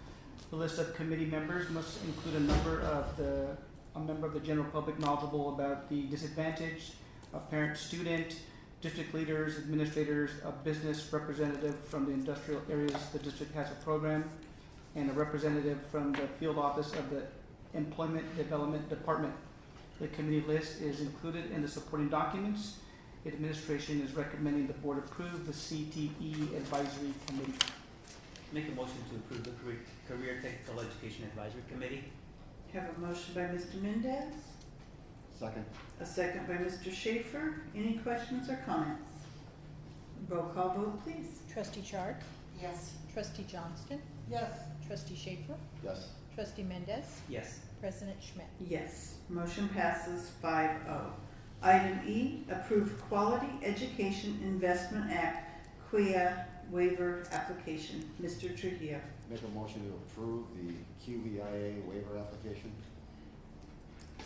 H: The list of committee members must include a member of the general public knowledgeable about the disadvantage, a parent, student, district leaders, administrators, a business representative from the industrial areas the district has a program, and a representative from the field office of the Employment Development Department. The committee list is included in the supporting documents. The administration is recommending the board approve the CTE Advisory Committee.
L: Make a motion to approve the Career Technical Education Advisory Committee.
N: Have a motion by Mr. Mendez.
P: Second.
N: A second by Mr. Schaefer. Any questions or comments? Roll call vote, please.
B: Trustee Chard?
R: Yes.
B: Trustee Johnston?
Q: Yes.
B: Trustee Schaefer?
P: Yes.
B: Trustee Mendez?
L: Yes.
B: President Schmidt?
N: Yes, motion passes 5-0. Item E, approve Quality Education Investment Act, QIA waiver application. Mr. Trujillo.
P: Make a motion to approve the QVIA waiver application.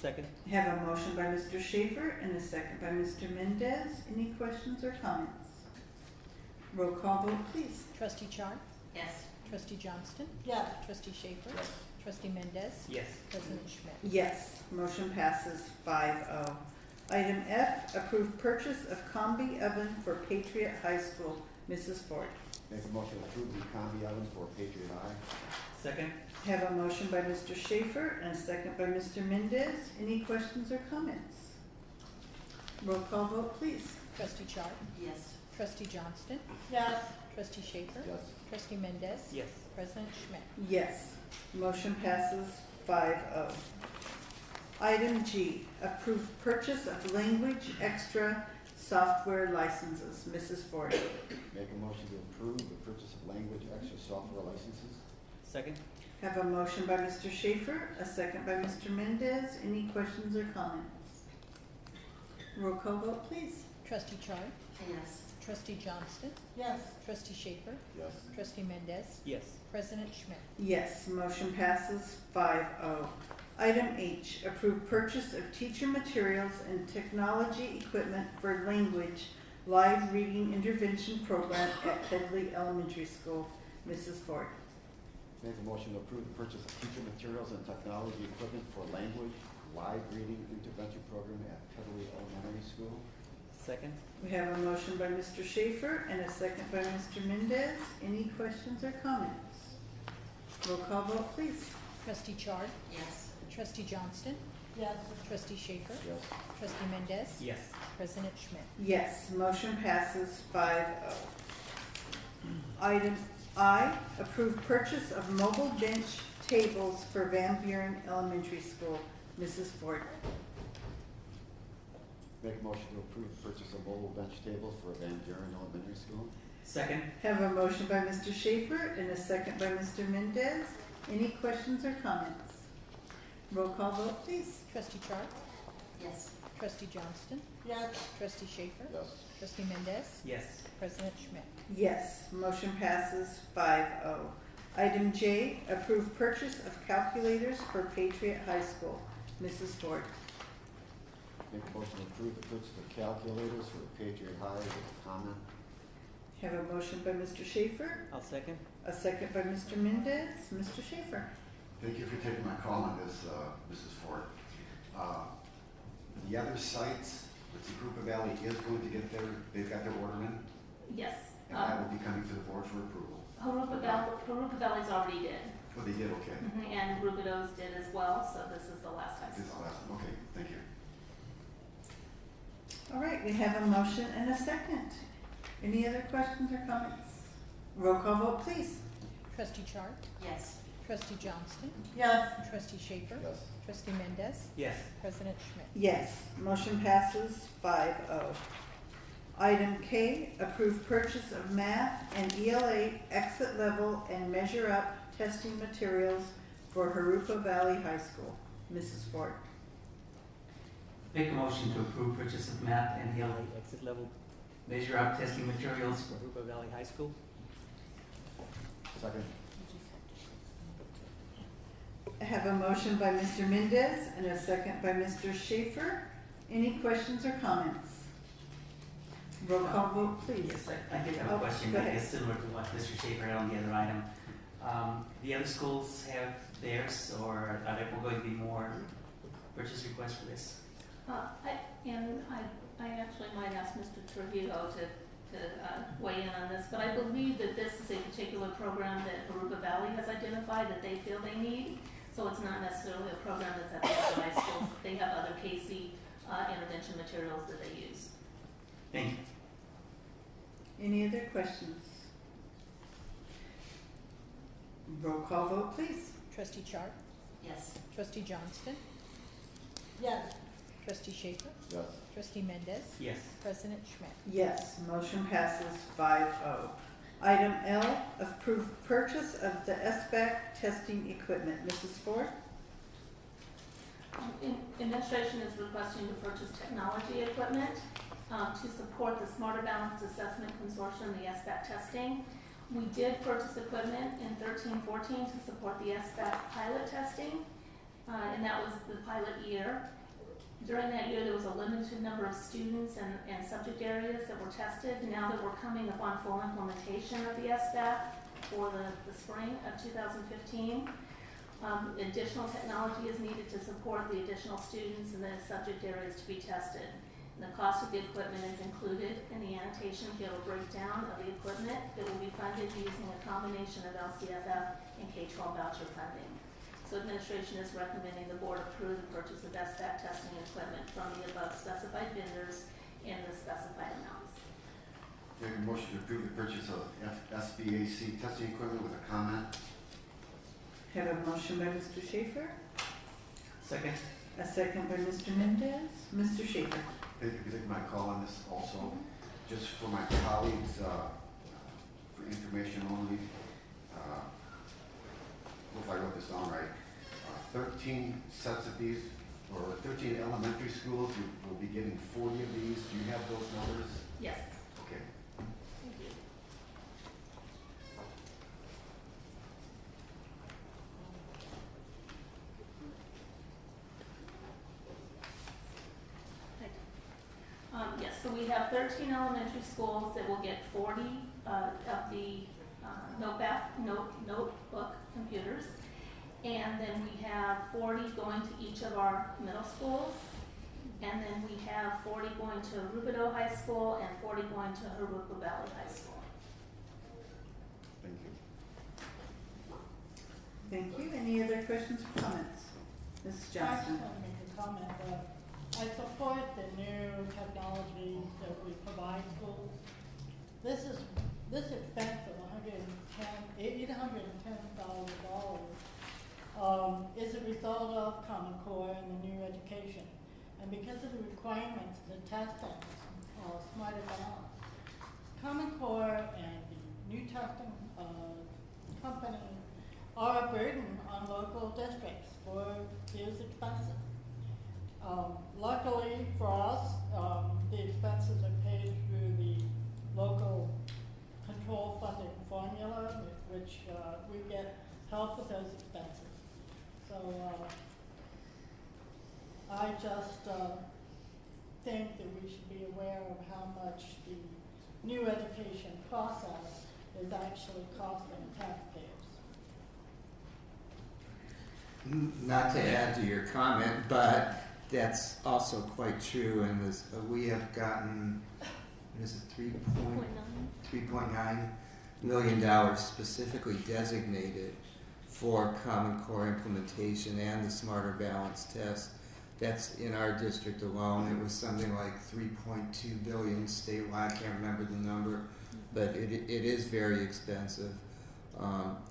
L: Second.
N: Have a motion by Mr. Schaefer and a second by Mr. Mendez. Any questions or comments? Roll call vote, please.
B: Trustee Chard?
R: Yes.
B: Trustee Johnston?
Q: Yes.
B: Trustee Schaefer?
P: Yes.
B: Trustee Mendez?
L: Yes.
B: President Schmidt?
N: Yes, motion passes 5-0. Item F, approve purchase of combi oven for Patriot High School. Mrs. Ford.
P: Make a motion to approve the combi oven for Patriot High.
L: Second.
N: Have a motion by Mr. Schaefer and a second by Mr. Mendez. Any questions or comments? Roll call vote, please.
B: Trustee Chard?
R: Yes.
B: Trustee Johnston?
Q: Yes.
B: Trustee Schaefer?
P: Yes.
B: Trustee Mendez?
L: Yes.
B: President Schmidt?
N: Yes, motion passes 5-0. Item G, approve purchase of language extra software licenses. Mrs. Ford.
P: Make a motion to approve the purchase of language extra software licenses.
L: Second.
N: Have a motion by Mr. Schaefer, a second by Mr. Mendez. Any questions or comments? Roll call vote, please.
B: Trustee Chard?
R: Yes.
B: Trustee Johnston?
Q: Yes.
B: Trustee Schaefer?
P: Yes.
B: Trustee Mendez?
L: Yes.
B: President Schmidt?
N: Yes, motion passes 5-0. Item H, approve purchase of teacher materials and technology equipment for language live reading intervention program at Headley Elementary School. Mrs. Ford.
P: Make a motion to approve the purchase of teacher materials and technology equipment for language live reading intervention program at Headley Elementary School.
L: Second.
N: We have a motion by Mr. Schaefer and a second by Mr. Mendez. Any questions or comments? Roll call vote, please.
B: Trustee Chard?
R: Yes.
B: Trustee Johnston?
Q: Yes.
B: Trustee Schaefer?
E: Yes.
B: Trustee Mendez?
L: Yes.
B: President Schmidt?
A: Yes, motion passes 5-0. Item I, approve purchase of mobile bench tables for Van Buren Elementary School. Mrs. Ford.
E: Make a motion to approve the purchase of mobile bench tables for Van Buren Elementary School.
L: Second.
A: Have a motion by Mr. Schaefer and a second by Mr. Mendez. Any questions or comments? Roll call vote, please.
B: Trustee Char?
R: Yes.
B: Trustee Johnston?
Q: Yes.
B: Trustee Schaefer?
E: Yes.
B: Trustee Mendez?
L: Yes.
B: President Schmidt?
A: Yes, motion passes 5-0. Item J, approve purchase of calculators for Patriot High School. Mrs. Ford.
E: Make a motion to approve the purchase of calculators for Patriot High with a comment.
A: Have a motion by Mr. Schaefer,
L: I'll second.
A: a second by Mr. Mendez. Mr. Schaefer.
P: Thank you for taking my call on this, Mrs. Ford. The other sites, which the Jurupa Valley is going to get they've got their order in,
S: Yes.
P: and that will be coming to the board for approval.
S: Jurupa Valley's already did.
P: Oh, they did, okay.
S: And Rubidoux did as well, so this is the last time.
P: This is the last one, okay, thank you.
A: All right, we have a motion and a second. Any other questions or comments? Roll call vote, please.
B: Trustee Char?
R: Yes.
B: Trustee Johnston?
Q: Yes.
B: Trustee Schaefer?
E: Yes.
B: Trustee Mendez?
L: Yes.
B: President Schmidt?
A: Yes, motion passes 5-0. Item K, approve purchase of math and ELA exit level and measure up testing materials for Jurupa Valley High School. Mrs. Ford.
L: Make a motion to approve purchase of math and ELA exit level measure up testing materials for Jurupa Valley High School.
E: Second.
A: I have a motion by Mr. Mendez and a second by Mr. Schaefer. Any questions or comments? Roll call vote, please.
L: Yes, I did have a
A: Oh,
L: question,
A: go
L: I
A: ahead.
L: guess similar to what Mr. Schaefer had on the other item. The other schools have theirs, or are there going to be more purchase requests for this?
S: I actually might ask Mr. Trujillo to weigh in on this, but I believe that this is a particular program that Jurupa Valley has identified that they feel they need. So it's not necessarily a program that's at the other high schools. They have other Casey intervention materials that they use.
L: Thank you.
A: Any other questions? Roll call vote, please.
B: Trustee Char?
R: Yes.
B: Trustee Johnston?
Q: Yes.
B: Trustee Schaefer?
E: Yes.
B: Trustee Mendez?
L: Yes.
B: President Schmidt?
A: Yes, motion passes 5-0. Item L, approve purchase of the SBAC testing equipment. Mrs. Ford?
S: Administration is requesting to purchase technology equipment to support the Smarter Balanced Assessment Consortium, the SBAC testing. We did purchase equipment in 13-14 to support the SBAC pilot testing, and that was the pilot year. During that year, there was a limited number of students and subject areas that were tested. Now that we're coming upon full implementation of the SBAC for the spring of 2015, additional technology is needed to support the additional students and the subject areas to be tested. And the cost of the equipment is included in the annotation. Give a breakdown of the equipment that will be funded using a combination of LCFF and K-12 voucher funding. So administration is recommending the board approve the purchase of SBAC testing equipment from the above specified vendors in the specified amounts.
P: Make a motion to approve the purchase of SBAC testing equipment with a comment.
A: Have a motion by Mr. Schaefer,
L: Second.
A: a second by Mr. Mendez. Mr. Schaefer.
P: Thank you for taking my call on this also. Just for my colleagues, for information only, hope I wrote this down right. 13 sets of these, or 13 elementary schools will be getting 40 of these. Do you have those numbers?
S: Yes.
P: Okay.
S: Thank you. Yes, so we have 13 elementary schools that will get 40 of the notebook computers. And then we have 40 going to each of our middle schools. And then we have 40 going to Rubidoux High School and 40 going to Jurupa Valley High School.
P: Thank you.
A: Thank you. Any other questions or comments? Mrs. Johnson.
Q: comment. I support the new technology that we provide schools. This expense of $810,000 is a result of Common Core and the new education. And because of the requirements of the testing, Smarter Balance, Common Core and the new testing company are a burden on local districts for these expenses. Luckily for us, the expenses are paid through the local control funding formula, with which we get help with those expenses. So I just think that we should be aware of how much the new education process is actually costing taxpayers.
F: Not to add to your comment, but that's also quite true. And this, we have gotten, what is it, $3.9 million specifically designated for Common Core implementation and the Smarter Balance test. That's in our district alone. It was something like 3.2 billion statewide. I can't remember the number, but it is very expensive.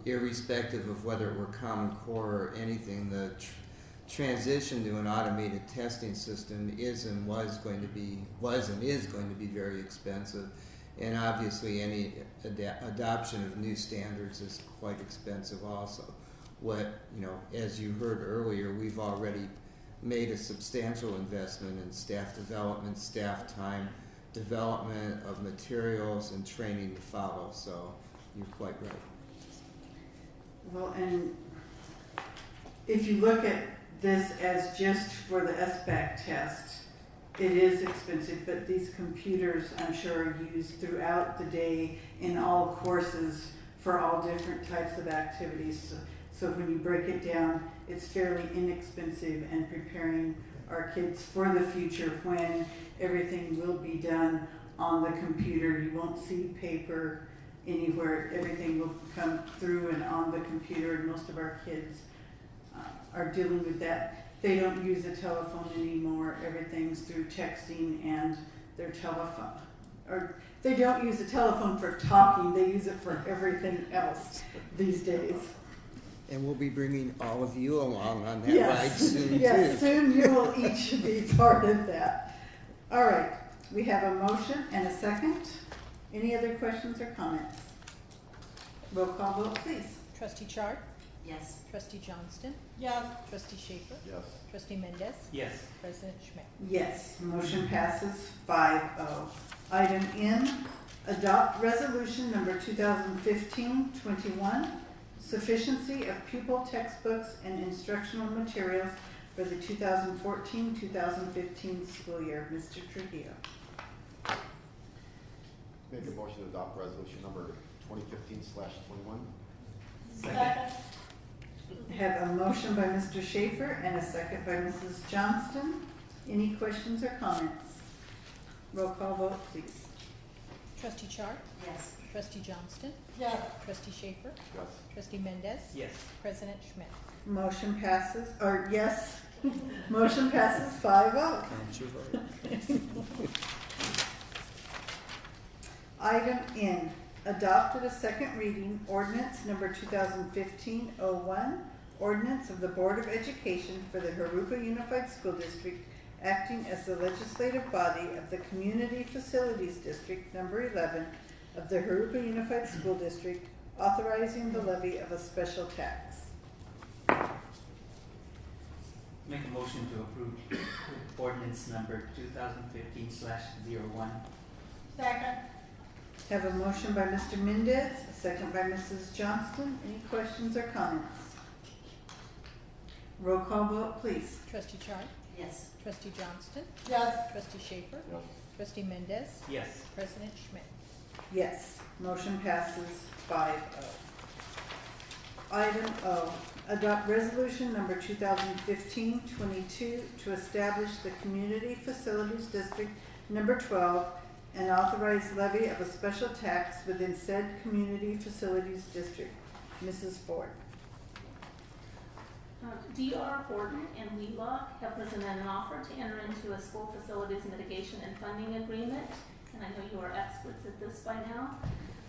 F: Irrespective of whether it were Common Core or anything, the transition to an automated testing system is and is going to be very expensive. And obviously any adoption of new standards is quite expensive also. As you heard earlier, we've already made a substantial investment in staff development, staff time, development of materials, and training to follow. So you're quite right.
N: Well, and if you look at this as just for the SBAC test, it is expensive, but these computers, I'm sure, are used throughout the day in all courses for all different types of activities. So when you break it down, it's fairly inexpensive, and preparing our kids for the future when everything will be done on the computer. You won't see paper anywhere. Everything will come through and on the computer, and most of our kids are dealing with that. They don't use a telephone anymore. Everything's through texting and their telephone. Or they don't use a telephone for talking. They use it for everything else these days.
F: And we'll be bringing all of you along on that ride soon,
N: yes,
F: too.
N: soon you will each be part of that. All right, we have a motion and a second. Any other questions or comments? Roll call vote, please.
B: Trustee Chard?
R: Yes.
B: Trustee Johnston?
Q: Yes.
B: Trustee Schaefer?
P: Yes.
B: Trustee Mendez?
L: Yes.
B: President Schmidt?
N: Yes, motion passes 5-0. Item N, adopt resolution number 2015-21, sufficiency of pupil textbooks and instructional materials for the 2014-2015 school year. Mr. Trujillo.
P: Make a motion to adopt resolution number 2015/21.
Q: Second.
N: Have a motion by Mr. Schaefer and a second by Mrs. Johnston. Any questions or comments? Roll call vote, please.
B: Trustee Chard?
R: Yes.
B: Trustee Johnston?
Q: Yes.
B: Trustee Schaefer?
P: Yes.
B: Trustee Mendez?
L: Yes.
B: President Schmidt?
N: Motion passes, or yes, motion passes 5-0.
F: Count your vote.
N: Item N, adopted a second reading ordinance number 2015-01, ordinance of the Board of Education for the Jurupa Unified School District acting as the legislative body of the Community Facilities District number 11 of the Jurupa Unified School District, authorizing the levy of a special tax.
L: Make a motion to approve ordinance number 2015/01.
Q: Second.
N: Have a motion by Mr. Mendez, a second by Mrs. Johnston. Any questions or comments? Roll call vote, please.
B: Trustee Chard?
R: Yes.
B: Trustee Johnston?
Q: Yes.
B: Trustee Schaefer?
P: Yes.
B: Trustee Mendez?
L: Yes.
B: President Schmidt?
N: Yes, motion passes 5-0. Item O, adopt resolution number 2015-22 to establish the Community Facilities District number 12 and authorize levy of a special tax within said Community Facilities District. Mrs. Ford.
S: D.R. Horton and Wheelock have presented an offer to enter into a school facilities mitigation and funding agreement, and I know you are experts at this by now,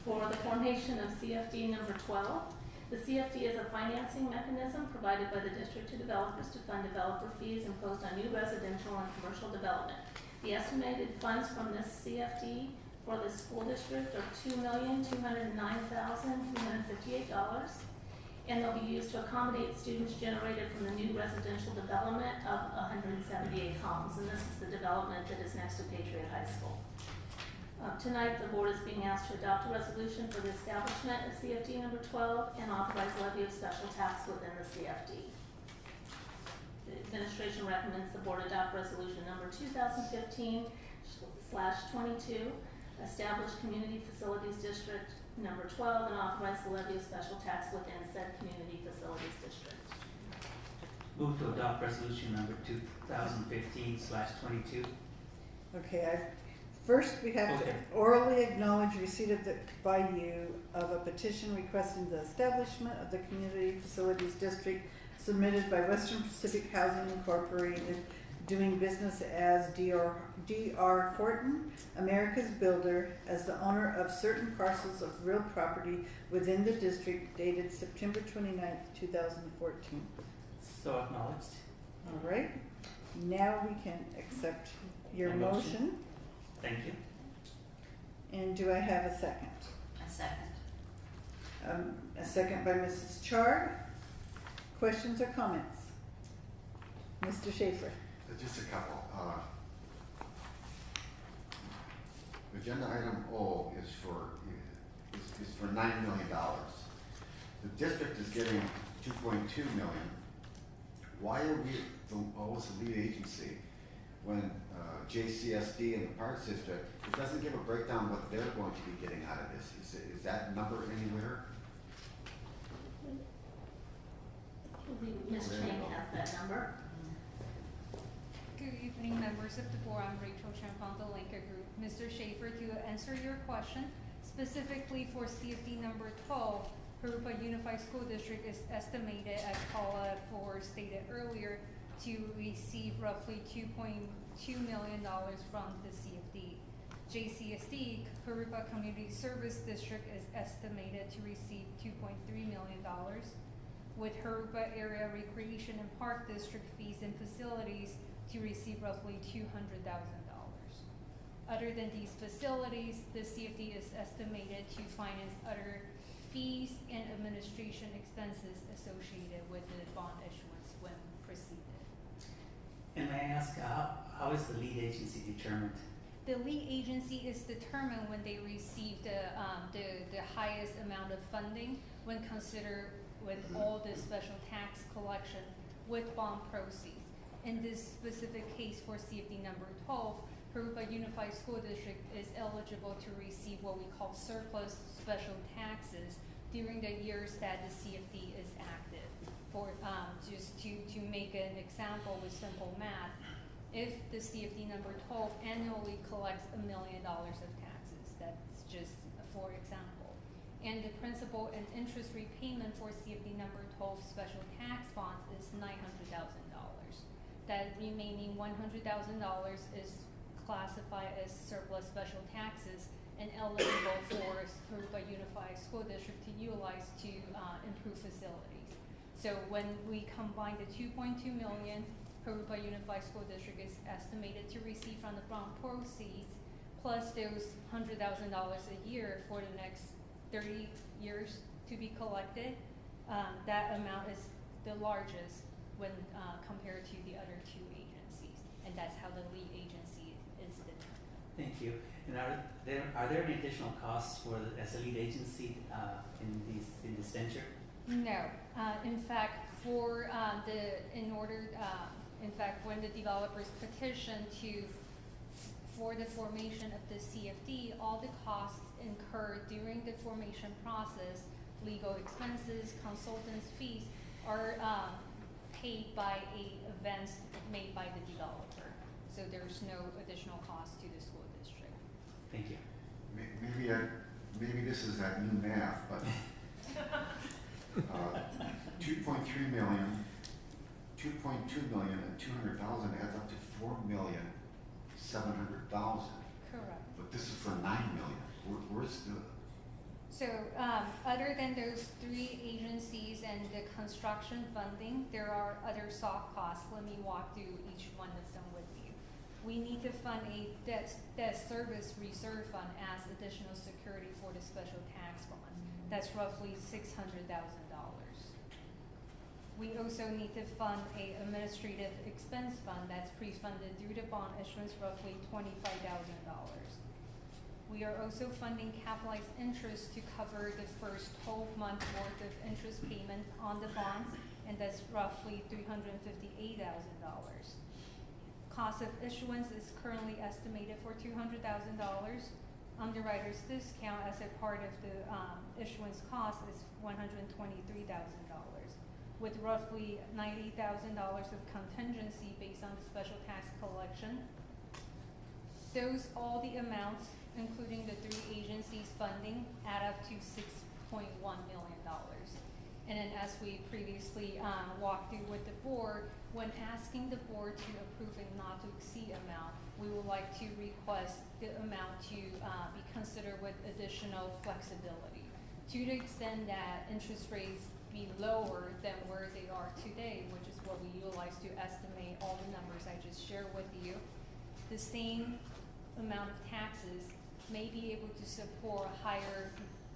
S: for the formation of CFD number 12. The CFD is a financing mechanism provided by the district to developers to fund developer fees imposed on new residential and commercial development. The estimated funds from this CFD for the school district are $2,209,358, and they'll be used to accommodate students generated from the new residential development of 178 homes, and this is the development that is next to Patriot High School. Tonight, the board is being asked to adopt a resolution for the establishment of CFD number 12 and authorize levy of special tax within the CFD. The administration recommends the board adopt resolution number 2015/22, establish community facilities district number 12 and authorize the levy of special tax within said community facilities district.
L: Move to adopt resolution number 2015/22.
A: Okay, first we have to orally acknowledge receipt of by you of a petition requesting the establishment of the Community Facilities District submitted by Western Pacific Housing Incorporated, doing business as D.R. Horton, America's Builder, as the owner of certain parcels of real property within the district, dated September 29th, 2014.
L: So acknowledged.
A: All right. Now we can accept your motion.
L: Thank you.
A: And do I have a second?
R: A second.
A: A second by Mrs. Chard. Questions or comments? Mr. Schaefer.
P: Just a couple. Agenda item O is for $9 million. The district is getting $2.2 million. Why are we always the lead agency when JCSD and the Parks District, it doesn't give a breakdown what they're going to be getting out of this? Is that number anywhere?
S: Ms. Chang has that number.
T: Good evening, members of the board. I'm Rachel Chen from the Lincoln Group. Mr. Schaefer, to answer your question, specifically for CFD number 12, Jurupa Unified School District is estimated, as Paula stated earlier, to receive roughly $2.2 million from the CFD. JCSD, Jurupa Community Service District, is estimated to receive $2.3 million, with Jurupa Area Recreation and Park District fees and facilities to receive roughly $200,000. Other than these facilities, the CFD is estimated to finance other fees and administration expenses associated with the bond issuance when proceeded.
L: And may I ask, how is the lead agency determined?
T: The lead agency is determined when they receive the highest amount of funding when considered with all the special tax collection with bond proceeds. In this specific case for CFD number 12, Jurupa Unified School District is eligible to receive what we call surplus special taxes during the years that the CFD is active. For just to make an example with simple math, if the CFD number 12 annually collects $1 million of taxes, that's just for example, and the principal and interest repayment for CFD number 12 special tax bonds is $900,000. That remaining $100,000 is classified as surplus special taxes and eligible for Jurupa Unified School District to utilize to improve facilities. So when we combine the $2.2 million Jurupa Unified School District is estimated to receive from the bond proceeds, plus those $100,000 a year for the next 30 years to be collected, that amount is the largest when compared to the other two agencies, and that's how the lead agency is determined.
L: Thank you. And are there any additional costs for as a lead agency in this venture?
T: No. In fact, when the developers petition for the formation of the CFD, all the costs incurred during the formation process, legal expenses, consultants' fees, are paid by events made by the developer. So there's no additional cost to the school district.
L: Thank you.
P: Maybe this is that new math, but $2.3 million 2.2 million and 200,000 adds up to 4,700,000.
T: Correct.
P: But this is for 9 million. Where's the?
T: So, other than those three agencies and the construction funding, there are other soft costs. Let me walk through each one of them with you. We need to fund a debt service reserve fund as additional security for the special tax bonds. That's roughly $600,000. We also need to fund a administrative expense fund that's pre-funded through the bond issuance, roughly $25,000. We are also funding capitalized interest to cover the first 12-month worth of interest payment on the bonds, and that's roughly $358,000. Cost of issuance is currently estimated for $200,000. Underwriter's discount as a part of the issuance cost is $123,000, with roughly $90,000 of contingency based on the special tax collection. Those, all the amounts, including the three agencies funding, add up to $6.1 million. And then as we previously walked through with the board, when asking the board to approve a not to exceed amount, we would like to request the amount to be considered with additional flexibility. To the extent that interest rates be lower than where they are today, which is what we utilize to estimate all the numbers I just shared with you, the same amount of taxes may be able to support a higher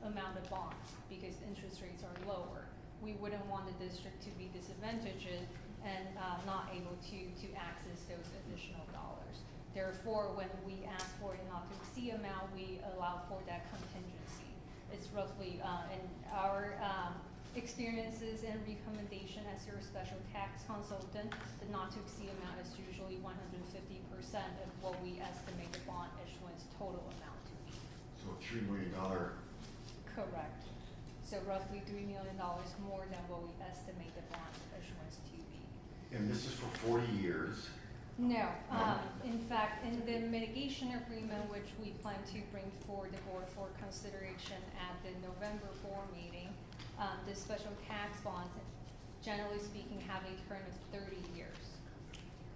T: amount of bonds because interest rates are lower. We wouldn't want the district to be disadvantaged and not able to access those additional dollars. Therefore, when we ask for a not to exceed amount, we allow for that contingency. It's roughly, in our experiences and recommendation as your special tax consultant, the not to exceed amount is usually 150% of what we estimate the bond issuance total amount to be.
P: So $3 million.
T: Correct. So roughly $3 million more than what we estimate the bond issuance to be.
P: And this is for 40 years.
T: No. In fact, in the mitigation agreement, which we plan to bring forward the board for consideration at the November board meeting, the special tax bonds, generally speaking, have a term of 30 years.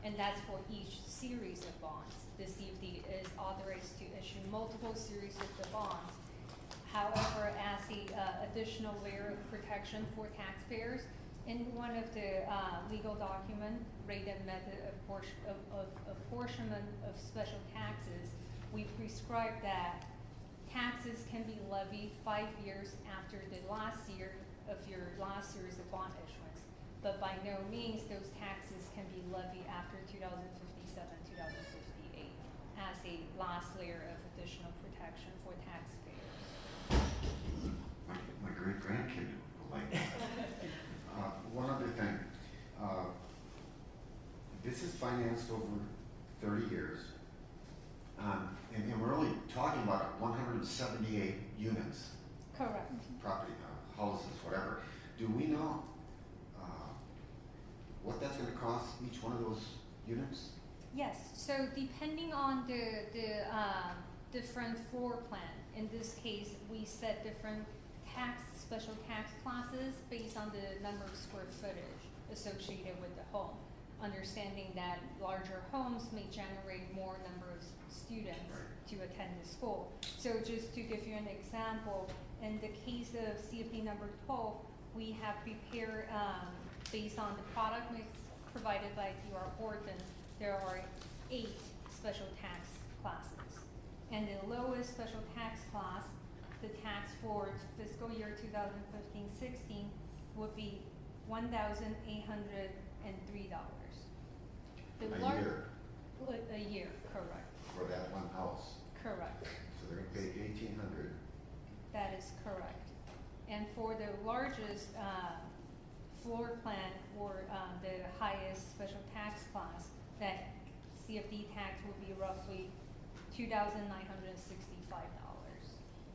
T: And that's for each series of bonds. The CFD is authorized to issue multiple series of the bonds. However, as a additional layer of protection for taxpayers, in one of the legal document, rate and method of apportionment of special taxes, we prescribe that taxes can be levied 5 years after the last year of your last series of bond issuance. But by no means those taxes can be levied after 2057, 2058 as a last layer of additional protection for taxpayers.
P: My great grandkid will like that. One other thing. This is financed over 30 years. And we're only talking about 178 units.
T: Correct.
P: Property, houses, whatever. Do we know what that's going to cost each one of those units?
T: Yes. So depending on the different floor plan, in this case, we set different special tax classes based on the number of square footage associated with the home. Understanding that larger homes may generate more number of students to attend the school. So just to give you an example, in the case of CFP number 12, we have prepared, based on the product mix provided by DR Horton, there are 8 special tax classes. And the lowest special tax class, the tax for fiscal year 2015-16 would be $1,803. A year, correct.
P: For that one house.
T: Correct.
P: So they're going to pay $1,800.
T: That is correct. And for the largest floor plan or the highest special tax class, that CFD tax would be roughly $2,965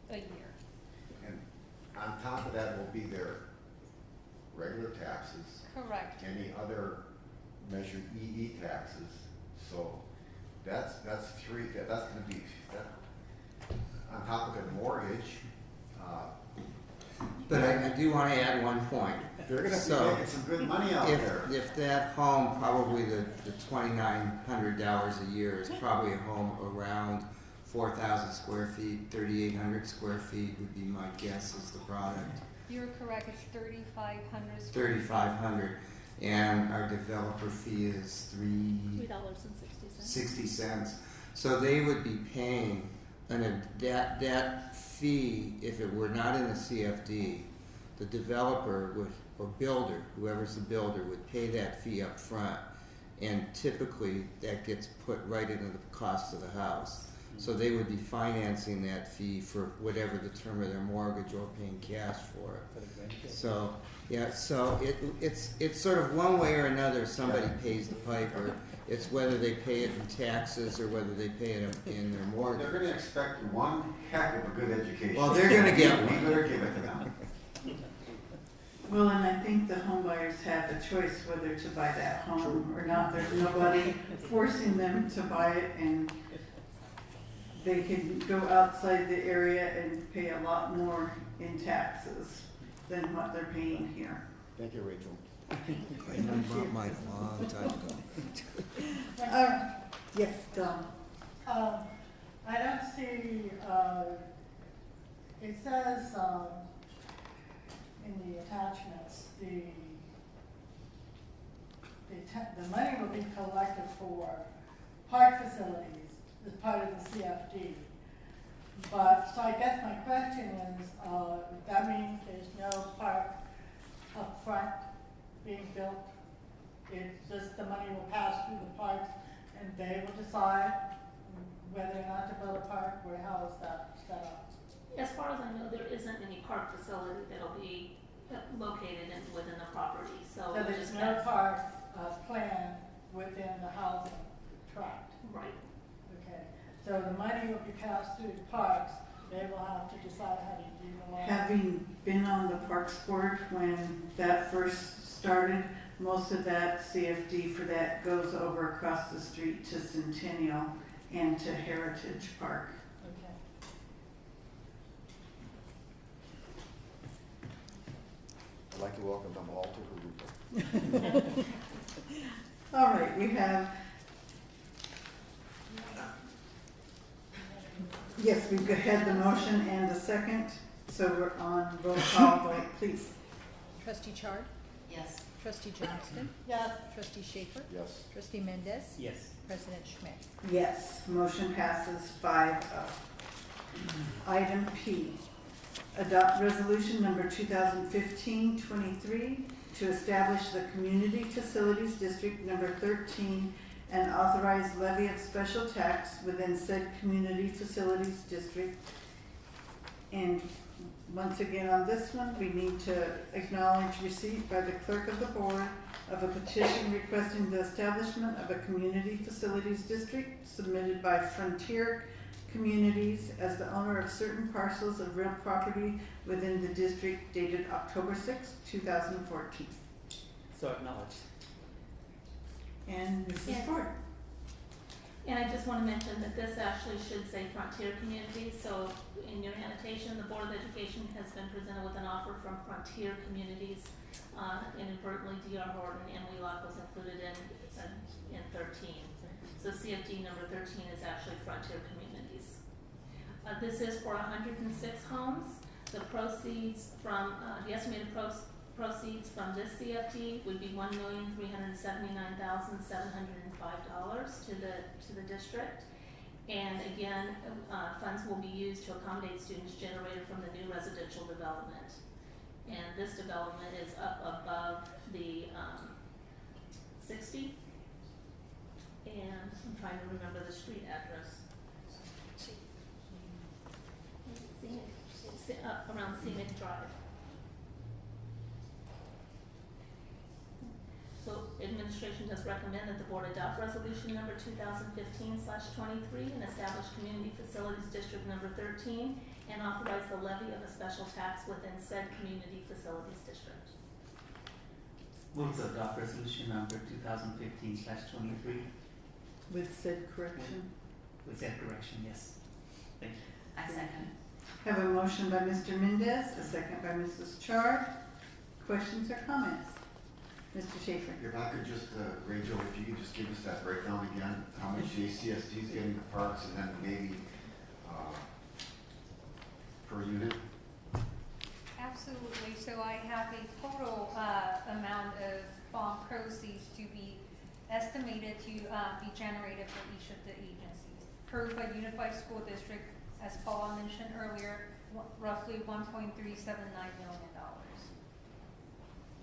T: a year.
P: And on top of that will be their regular taxes.
T: Correct.
P: Any other measured EE taxes. So that's three. That's going to be on top of their mortgage.
F: But I do want to add one point.
P: They're gonna
F: So,
P: be making some good money out there.
F: If that home, probably the $2,900 a year is probably a home around 4,000 square feet, 3,800 square feet would be my guess is the product.
T: You're correct, it's 3,500.
F: 3,500, and our developer fee is $3.60. So they would be paying, and that fee, if it were not in the CFD, the developer would, or builder, whoever's the builder, would pay that fee up front, and typically that gets put right into the cost of the house. So they would be financing that fee for whatever the term of their mortgage or paying cash for it. So, yeah, so it's sort of one way or another somebody pays the piper. It's whether they pay it in taxes or whether they pay it in their mortgage.
P: They're going to expect one heck of a good education.
F: Well, they're going to get one.
P: We better give it to them.
N: Well, and I think the home buyers have a choice whether to buy that home or not. There's nobody forcing them to buy it, and they can go outside the area and pay a lot more in taxes than what they're paying here.
P: Thank you, Rachel.
F: I bought mine a long time ago.
N: Yes, Don.
Q: I don't see, it says in the attachments, the money will be collected for park facilities as part of the CFD. But, so I guess my question is, that means there's no park up front being built? It's just the money will pass through the parks and they will decide whether or not to build a park, or how is that set up?
S: As far as I know, there isn't any park facility that'll be located within the property, so.
Q: So there's no park plan within the housing tract?
S: Right.
Q: Okay, so the money will be passed through the parks, they will have to decide how to utilize.
N: Having been on the Parks Board when that first started, most of that CFD for that goes over across the street to Centennial and to Heritage Park.
Q: Okay.
P: I'd like to welcome them all to Jurupa.
N: All right, we have, yes, we've had the motion and the second, so we're on roll call vote, please.
B: Trustee Chard?
R: Yes.
B: Trustee Johnston?
Q: Yes.
B: Trustee Schaefer?
P: Yes.
B: Trustee Mendez?
L: Yes.
B: President Schmidt?
N: Yes, motion passes 5-0. Item P, adopt resolution number 2015-23 to establish the Community Facilities District number 13 and authorize levy of special tax within said Community Facilities District. And once again on this one, we need to acknowledge receipt by the clerk of the board of a petition requesting the establishment of a Community Facilities District submitted by Frontier Communities as the owner of certain parcels of real property within the district dated October 6, 2014.
L: So acknowledged.
N: And Mrs.
S: Yeah.
N: Ford.
S: And I just want to mention that this actually should say Frontier Communities, so in your annotation, the Board of Education has been presented with an offer from Frontier Communities. Inadvertently, D.R. Horton and Wheelock was included in 13. So CFD number 13 is actually Frontier Communities. This is for 106 homes. The proceeds from, the estimated proceeds from this CFD would be $1,379,705 to the district. And again, funds will be used to accommodate students generated from the new residential development. And this development is up above the 60. And I'm trying to remember the street address. Up around Scenic Drive. So administration does recommend that the board adopt resolution number 2015/23 and establish Community Facilities District number 13 and authorize the levy of a special tax within said Community Facilities District.
L: Move to adopt resolution number 2015/23.
N: With said correction.
L: With that correction, yes. Thank you.
R: I second.
N: Have a motion by Mr. Mendez, a second by Mrs. Chard. questions or comments? Mr. Schaefer?
P: If I could just, Rachel, if you could just give us that breakdown again, how much JCSD is getting the parks, and then maybe per unit?
T: Absolutely. So I have a total amount of bond proceeds to be estimated to be generated for each of the agencies. Jurupa Unified School District, as Paula mentioned earlier, roughly $1.379 million.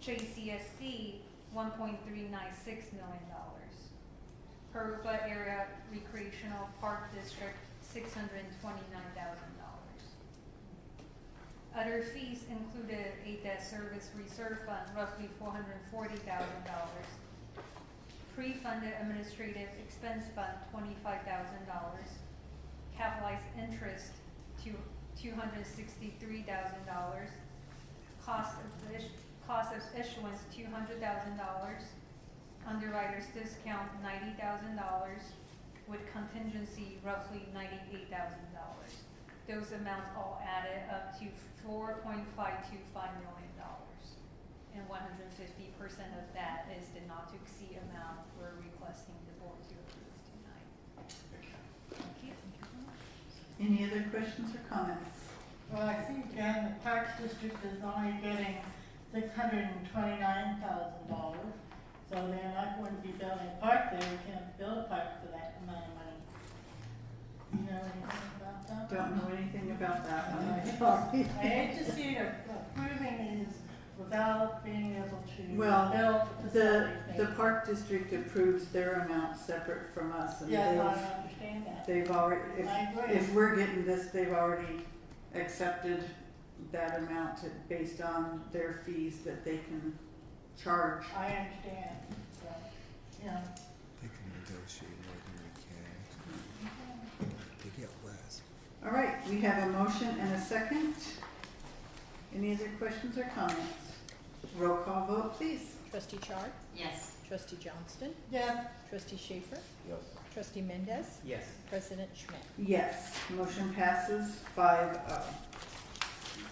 T: JCSD, $1.396 million. Jurupa Area Recreational Park District, $629,000. Other fees included a debt service reserve fund, roughly $440,000. Pre-funded administrative expense fund, $25,000. Capitalized interest, $263,000. Cost of issuance, $200,000. Underwriter's discount, $90,000. With contingency, roughly $98,000. Those amounts all added up to $4.525 million. And 150% of that is the not to exceed amount we're requesting the board to approve tonight. Thank you.
N: Any other questions or comments?
Q: Well, I think again, the Parks District is only getting $629,000, so they're not going to be building a park there. We can't build a park for that amount of money. You know anything about that?
N: Don't know anything about that one.
Q: I
N: Sorry.
Q: hate to see it approving these without being able to
N: Well,
Q: build
N: the park district approves their amount separate from us, and
Q: yes, I understand that.
N: they've already,
Q: I agree.
N: if we're getting this, they've already accepted that amount based on their fees that they can charge.
Q: I understand. So, yeah.
F: They can negotiate more than we can. They get less.
N: All right, we have a motion and a second. Any other questions or comments? Roll call vote, please.
B: Trustee Chard?
R: Yes.
B: Trustee Johnston?
Q: Yes.
B: Trustee Schaefer?
P: Yes.
B: Trustee Mendez?
L: Yes.
B: President Schmidt?
N: Yes, motion passes 5-0.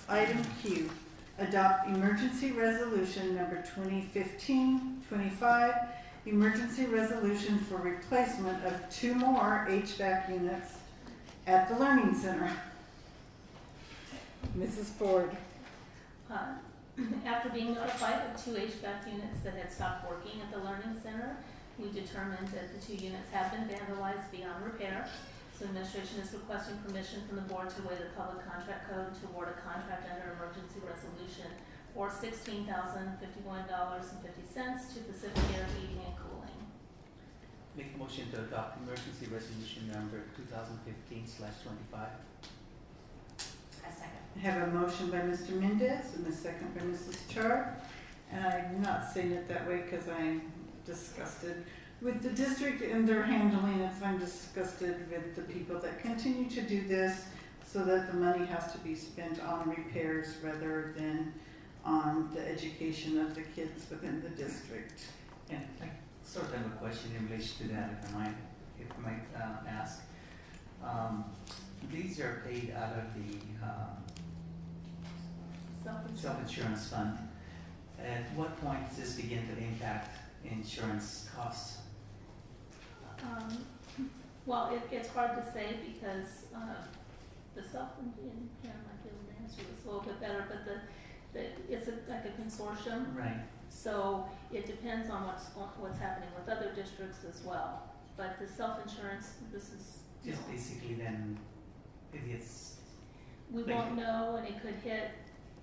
N: Item Q, adopt emergency resolution number 2015-25, emergency resolution for replacement of 2 more HVAC units at the Learning Center. Mrs. Ford.
S: After being notified of 2 HVAC units that had stopped working at the Learning Center, we determined that the 2 units have been vandalized beyond repair. So administration is requesting permission from the board to waive the public contract code to award a contract under emergency resolution for $16,051.50 to Pacific Air Heating and Cooling.
L: Make a motion to adopt emergency resolution number 2015/25.
N: I have a motion by Mr. Mendez and a second by Mrs. Chard. And I'm not saying it that way because I'm disgusted with the district and their handling it. I'm disgusted with the people that continue to do this so that the money has to be spent on repairs rather than on the education of the kids within the district.
L: And I sort of have a question in relation to that, if I might ask. These are paid out of the self-insurance fund. At what point does this begin to impact insurance costs?
S: Well, it's hard to say because the self-insurance, Karen might be able to answer this a little bit better, but it's like a consortium.
L: Right.
S: So it depends on what's happening with other districts as well. But the self-insurance, this is
L: Just basically then,
S: we won't know, and it could hit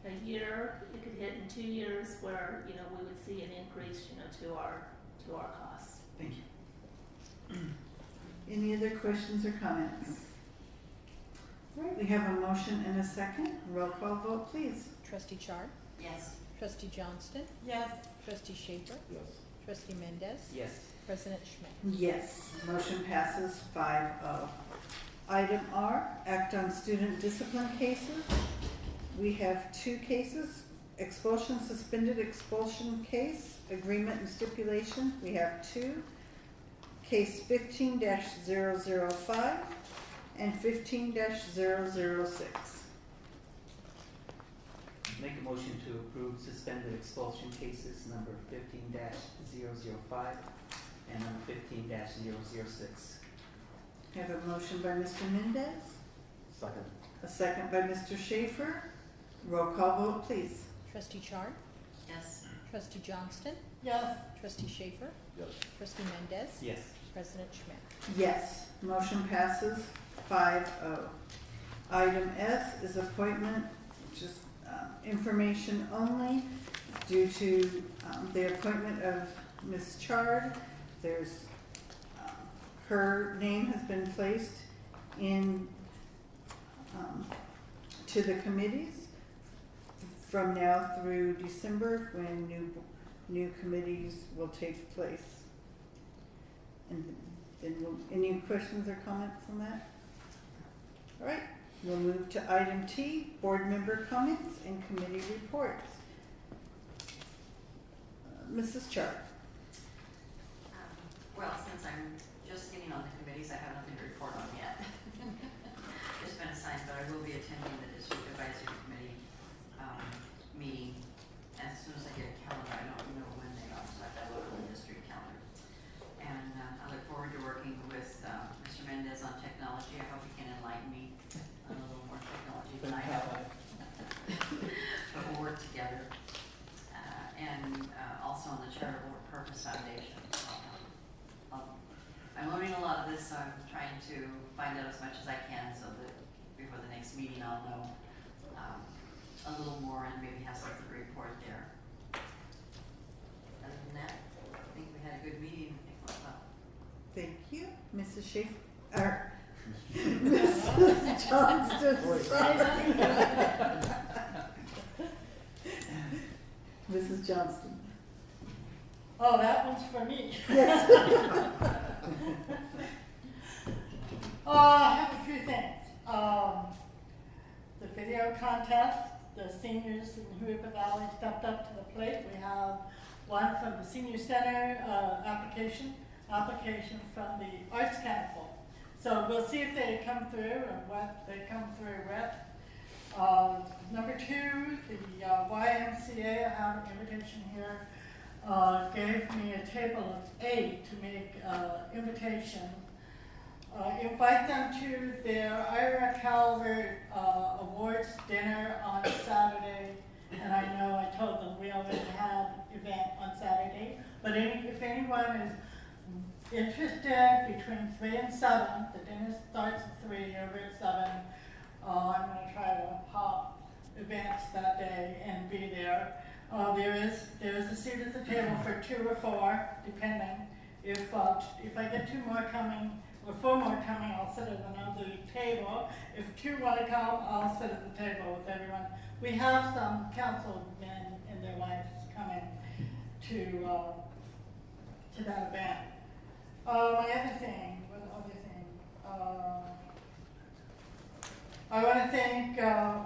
S: a year, it could hit in 2 years, where we would see an increase, to our costs.
L: Thank you.
N: Any other questions or comments? All right, we have a motion and a second. Roll call vote, please.
B: Trustee Chard?
R: Yes.
B: Trustee Johnston?
Q: Yes.
B: Trustee Schaefer?
P: Yes.
B: Trustee Mendez?
L: Yes.
B: President Schmidt?
N: Yes, motion passes 5-0. Item R, act on student discipline cases. We have 2 cases, expulsion, suspended expulsion case, agreement and stipulation. We have 2. Case 15-005 and 15-006.
L: Make a motion to approve suspended expulsion cases number 15-005 and number 15-006.
N: Have a motion by Mr. Mendez,
E: Second.
N: a second by Mr. Schaefer. Roll call vote, please.
B: Trustee Chard?
R: Yes.
B: Trustee Johnston?
Q: Yes.
B: Trustee Schaefer?
E: Yes.
B: Trustee Mendez?
L: Yes.
B: President Schmidt?
N: Yes, motion passes 5-0. Item S is appointment, just information only. Due to the appointment of Ms. Chard, there's her name has been placed in to the committees from now through December, when new committees will take place. And then any questions or comments on that? All right, we'll move to item T, board member comments and committee reports. Mrs. Chard.
R: Well, since I'm just getting on the committees, I have nothing to report on yet. Just been assigned, but I will be attending the district advisory committee meeting as soon as I get a calendar. I don't know when they are, so I have to look on the district calendar. And I look forward to working with Mr. Mendez on technology. I hope he can enlighten me on a little more technology than I have. But we'll work together. And also on the Charitable Purpose Foundation. So, I'm learning a lot of this, so I'm trying to find out as much as I can so that before the next meeting I'll know a little more and maybe have something to report there. Other than that, I think we had a good meeting. I think it went well.
N: Thank you. Mrs. Schaefer, Mrs. Johnston. Mrs. Johnston.
Q: Oh, that one's for me.
N: Yes.
Q: I have a few things. The video contest, the seniors in Jurupa Valley stepped up to the plate. We have one from the Senior Center application from the Arts Council. So we'll see if they come through and what they come through with. Number 2, the YMCA, I have an invitation here, gave me a table of 8 to make invitation. Invite them to their Ira Calvert Awards dinner on Saturday. And I know I told them we already had an event on Saturday. But if anyone is interested, between 3 and 7, the dinner starts at 3, over at 7. I'm going to try to pop events that day and be there. There is a seat at the table for 2 or 4, depending. If I get 2 more coming, or 4 more coming, I'll sit at another table. If 2 want to come, I'll sit at the table with everyone. We have some councilmen and their wives coming to that event. My other thing, I want to thank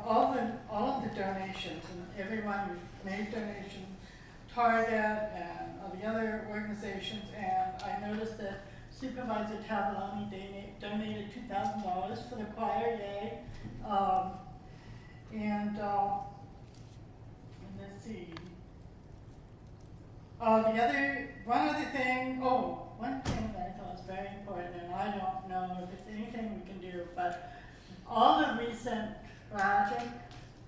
Q: all of the donations and everyone who made donations, Target and the other organizations, and I noticed that Supervisor Tavolani donated $2,000 for the choir, yay. And let's see. One thing that I thought was very important, and I don't know if it's anything we can do, but all the recent tragic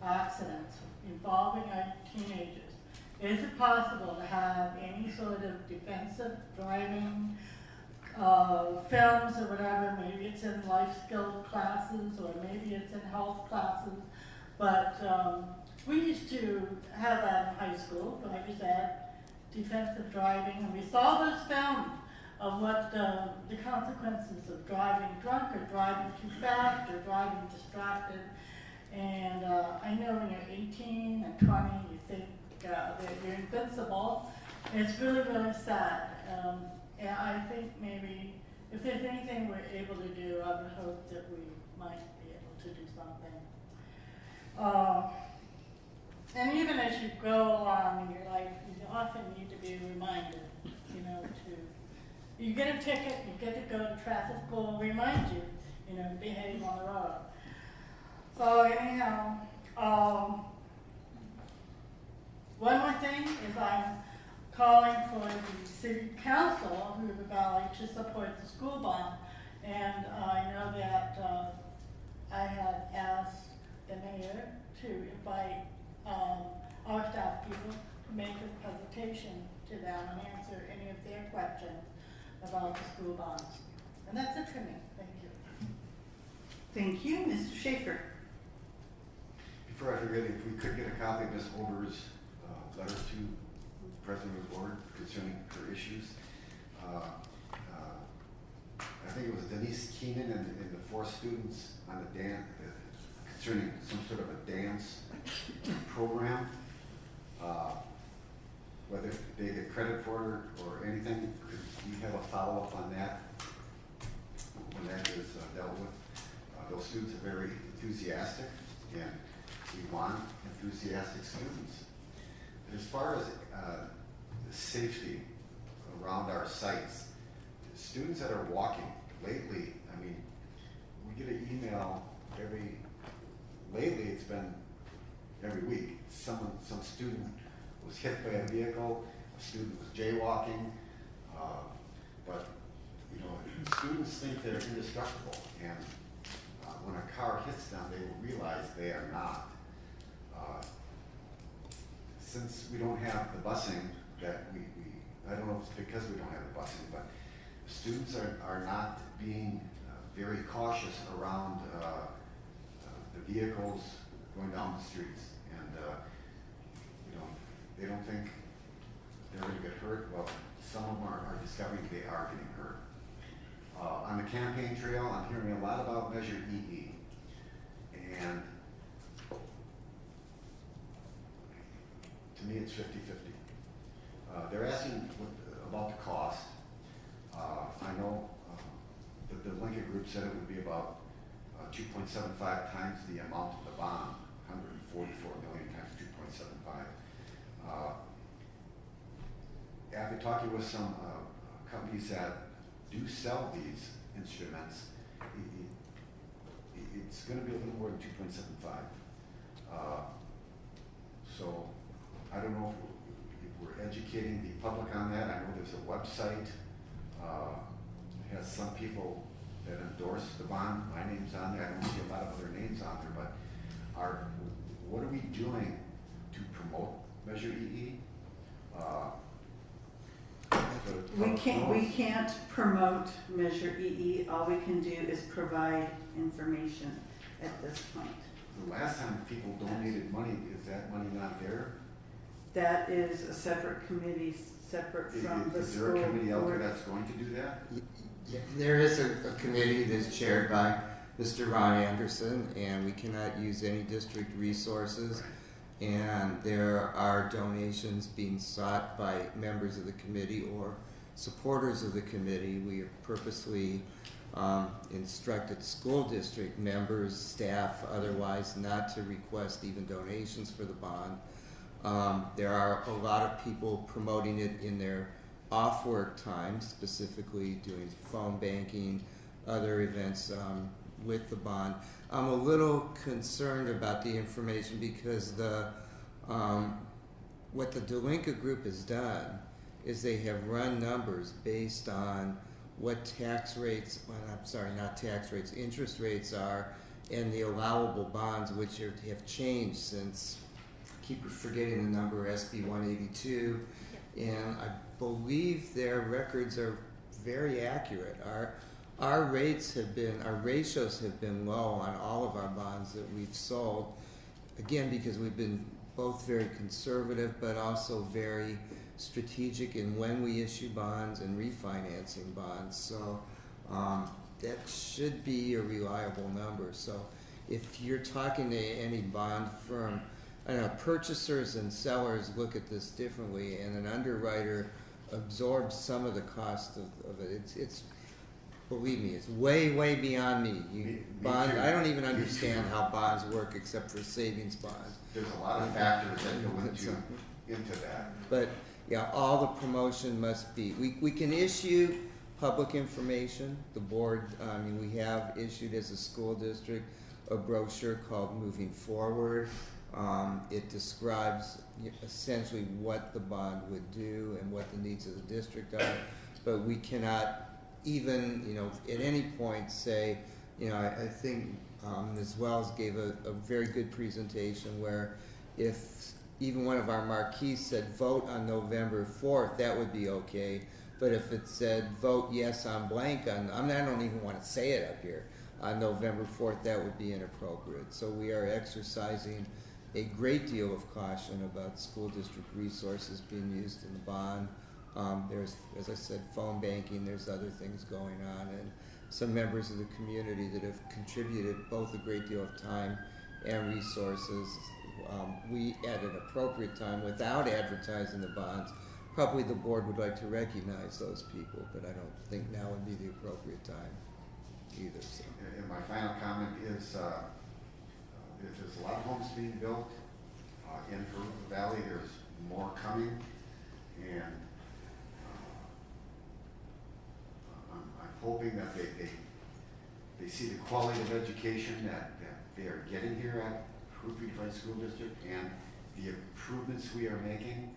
Q: accidents involving our teenagers, is it possible to have any sort of defensive driving films or whatever? Maybe it's in life skill classes or maybe it's in health classes, but we used to have that in high school, driver's ed, defensive driving, and we saw those films of what the consequences of driving drunk or driving too fast or driving distracted. And I know when you're 18 and 20, you think that you're invincible. And it's really, really sad. And I think maybe if there's anything we're able to do, I would hope that we might be able to do something. And even as you go along in your life, you often need to be reminded, you get a ticket, you get to go to traffic school, remind you, to behave on the road. So anyhow, One more thing is I'm calling for the city council of River Valley to support the school bond. And I know that I had asked the mayor to invite our staff people to make a presentation to them and answer any of their questions about the school bonds. And that's it for me. Thank you.
N: Thank you. Mr. Schaefer.
P: Before I forget, if we could get a copy of Ms. Holder's letter to the President of the Board concerning her issues. I think it was Denise Keenan and the 4 students on the dance, concerning some sort of a dance program. Whether they get credit for it or anything, could we have a follow-up on that when that is dealt with? Those students are very enthusiastic, and we want enthusiastic students. As far as the safety around our sites, students that are walking lately, I mean, we get an email lately it's been every week. Some student was hit by a vehicle, a student was jaywalking, but you know, students think they're indestructible, and when a car hits them, they will realize they are not. Since we don't have the busing that I don't know if it's because we don't have the busing, but students are not being very cautious around the vehicles going down the streets, and you know, they don't think they're going to get hurt. Well, some of them are discovering they are getting hurt. On the campaign trail, I'm hearing a lot about Measure EE, and to me it's 50-50. They're asking about the cost. I know that the Lincoln Group said it would be about 2.75 times the amount of the bond, 144 million times 2.75. After talking with some companies that do sell these instruments, it's going to be a little more than 2.75. So I don't know if we're educating the public on that. I know there's a website. It has some people that endorse the bond. My name's on there. I don't see a lot of other names on there, but what are we doing to promote Measure EE?
N: We can't promote Measure EE. All we can do is provide information at this point.
P: The last time people donated money, is that money not there?
N: That is a separate committee, separate from the school.
P: Is there a committee out there that's going to do that?
F: Yeah, there is a committee that's chaired by Mr. Ron Anderson, and we cannot use any district resources. And there are donations being sought by members of the committee or supporters of the committee. We have purposely instructed school district members, staff, otherwise, not to request even donations for the bond. There are a lot of people promoting it in their off-work time, specifically doing phone banking, other events with the bond. I'm a little concerned about the information because what the Delinka Group has done is they have run numbers based on what tax rates, well, I'm sorry, not tax rates, interest rates are, and the allowable bonds, which have changed since, I keep forgetting the number, SB 182, and I believe their records are very accurate. Our ratios have been low on all of our bonds that we've sold, again, because we've been both very conservative but also very strategic in when we issue bonds and refinancing bonds. So that should be a reliable number. So if you're talking to any bond firm, I know purchasers and sellers look at this differently, and an underwriter absorbs some of the cost of it. It's believe me, it's way beyond me. I don't even understand how bonds work except for savings bonds.
P: There's a lot of factors that go into that.
F: But yeah, all the promotion must be, we can issue public information. The board, we have issued as a school district a brochure called Moving Forward. It describes essentially what the bond would do and what the needs of the district are, but we cannot even, at any point say, I think Ms. Wells gave a very good presentation where if even one of our marquees said vote on November 4th, that would be okay. But if it said vote yes on blank I don't even want to say it up here, on November 4th, that would be inappropriate. So we are exercising a great deal of caution about school district resources being used in the bond. There's, as I said, phone banking, there's other things going on, and some members of the community that have contributed both a great deal of time and resources. We, at an appropriate time, without advertising the bonds, probably the board would like to recognize those people, but I don't think now would be the appropriate time either. So.
P: And my final comment is there's a lot of homes being built in Jurupa Valley. There's more coming, and I'm hoping that they see the quality of education that they are getting here at Jurupa Unified School District and the improvements we are making.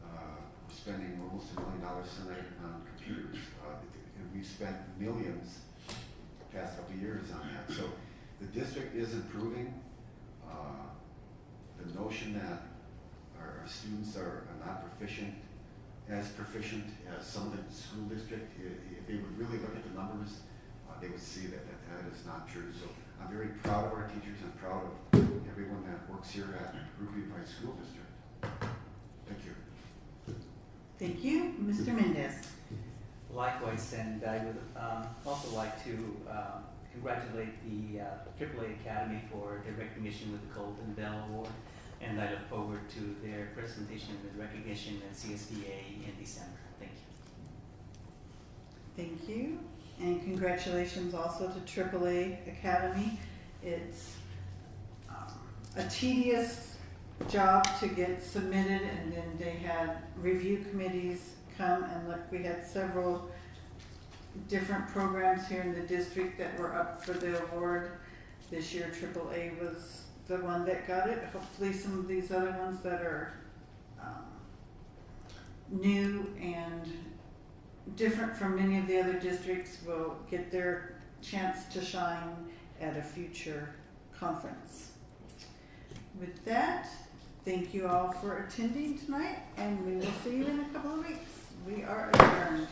P: We're spending almost $1 million tonight on computers, and we've spent millions the past couple of years on that. So the district is improving. The notion that our students are not as proficient as some of the school district, if they would really look at the numbers, they would see that is not true. So I'm very proud of our teachers and proud of everyone that works here at Jurupa Unified School District. Thank you.
N: Thank you. Mr. Mendez.
L: Likewise, and I would also like to congratulate the AAA Academy for their recognition with the Golden Bell Award, and I look forward to their presentation and recognition at CSBA in December. Thank you.
N: Thank you. And congratulations also to AAA Academy. It's a tedious job to get submitted, and then they had review committees come and look. We had several different programs here in the district that were up for the award. This year AAA was the one that got it. Hopefully some of these other ones that are new and different from many of the other districts will get their chance to shine at a future conference. With that, thank you all for attending tonight, and we will see you in a couple of weeks. We are adjourned.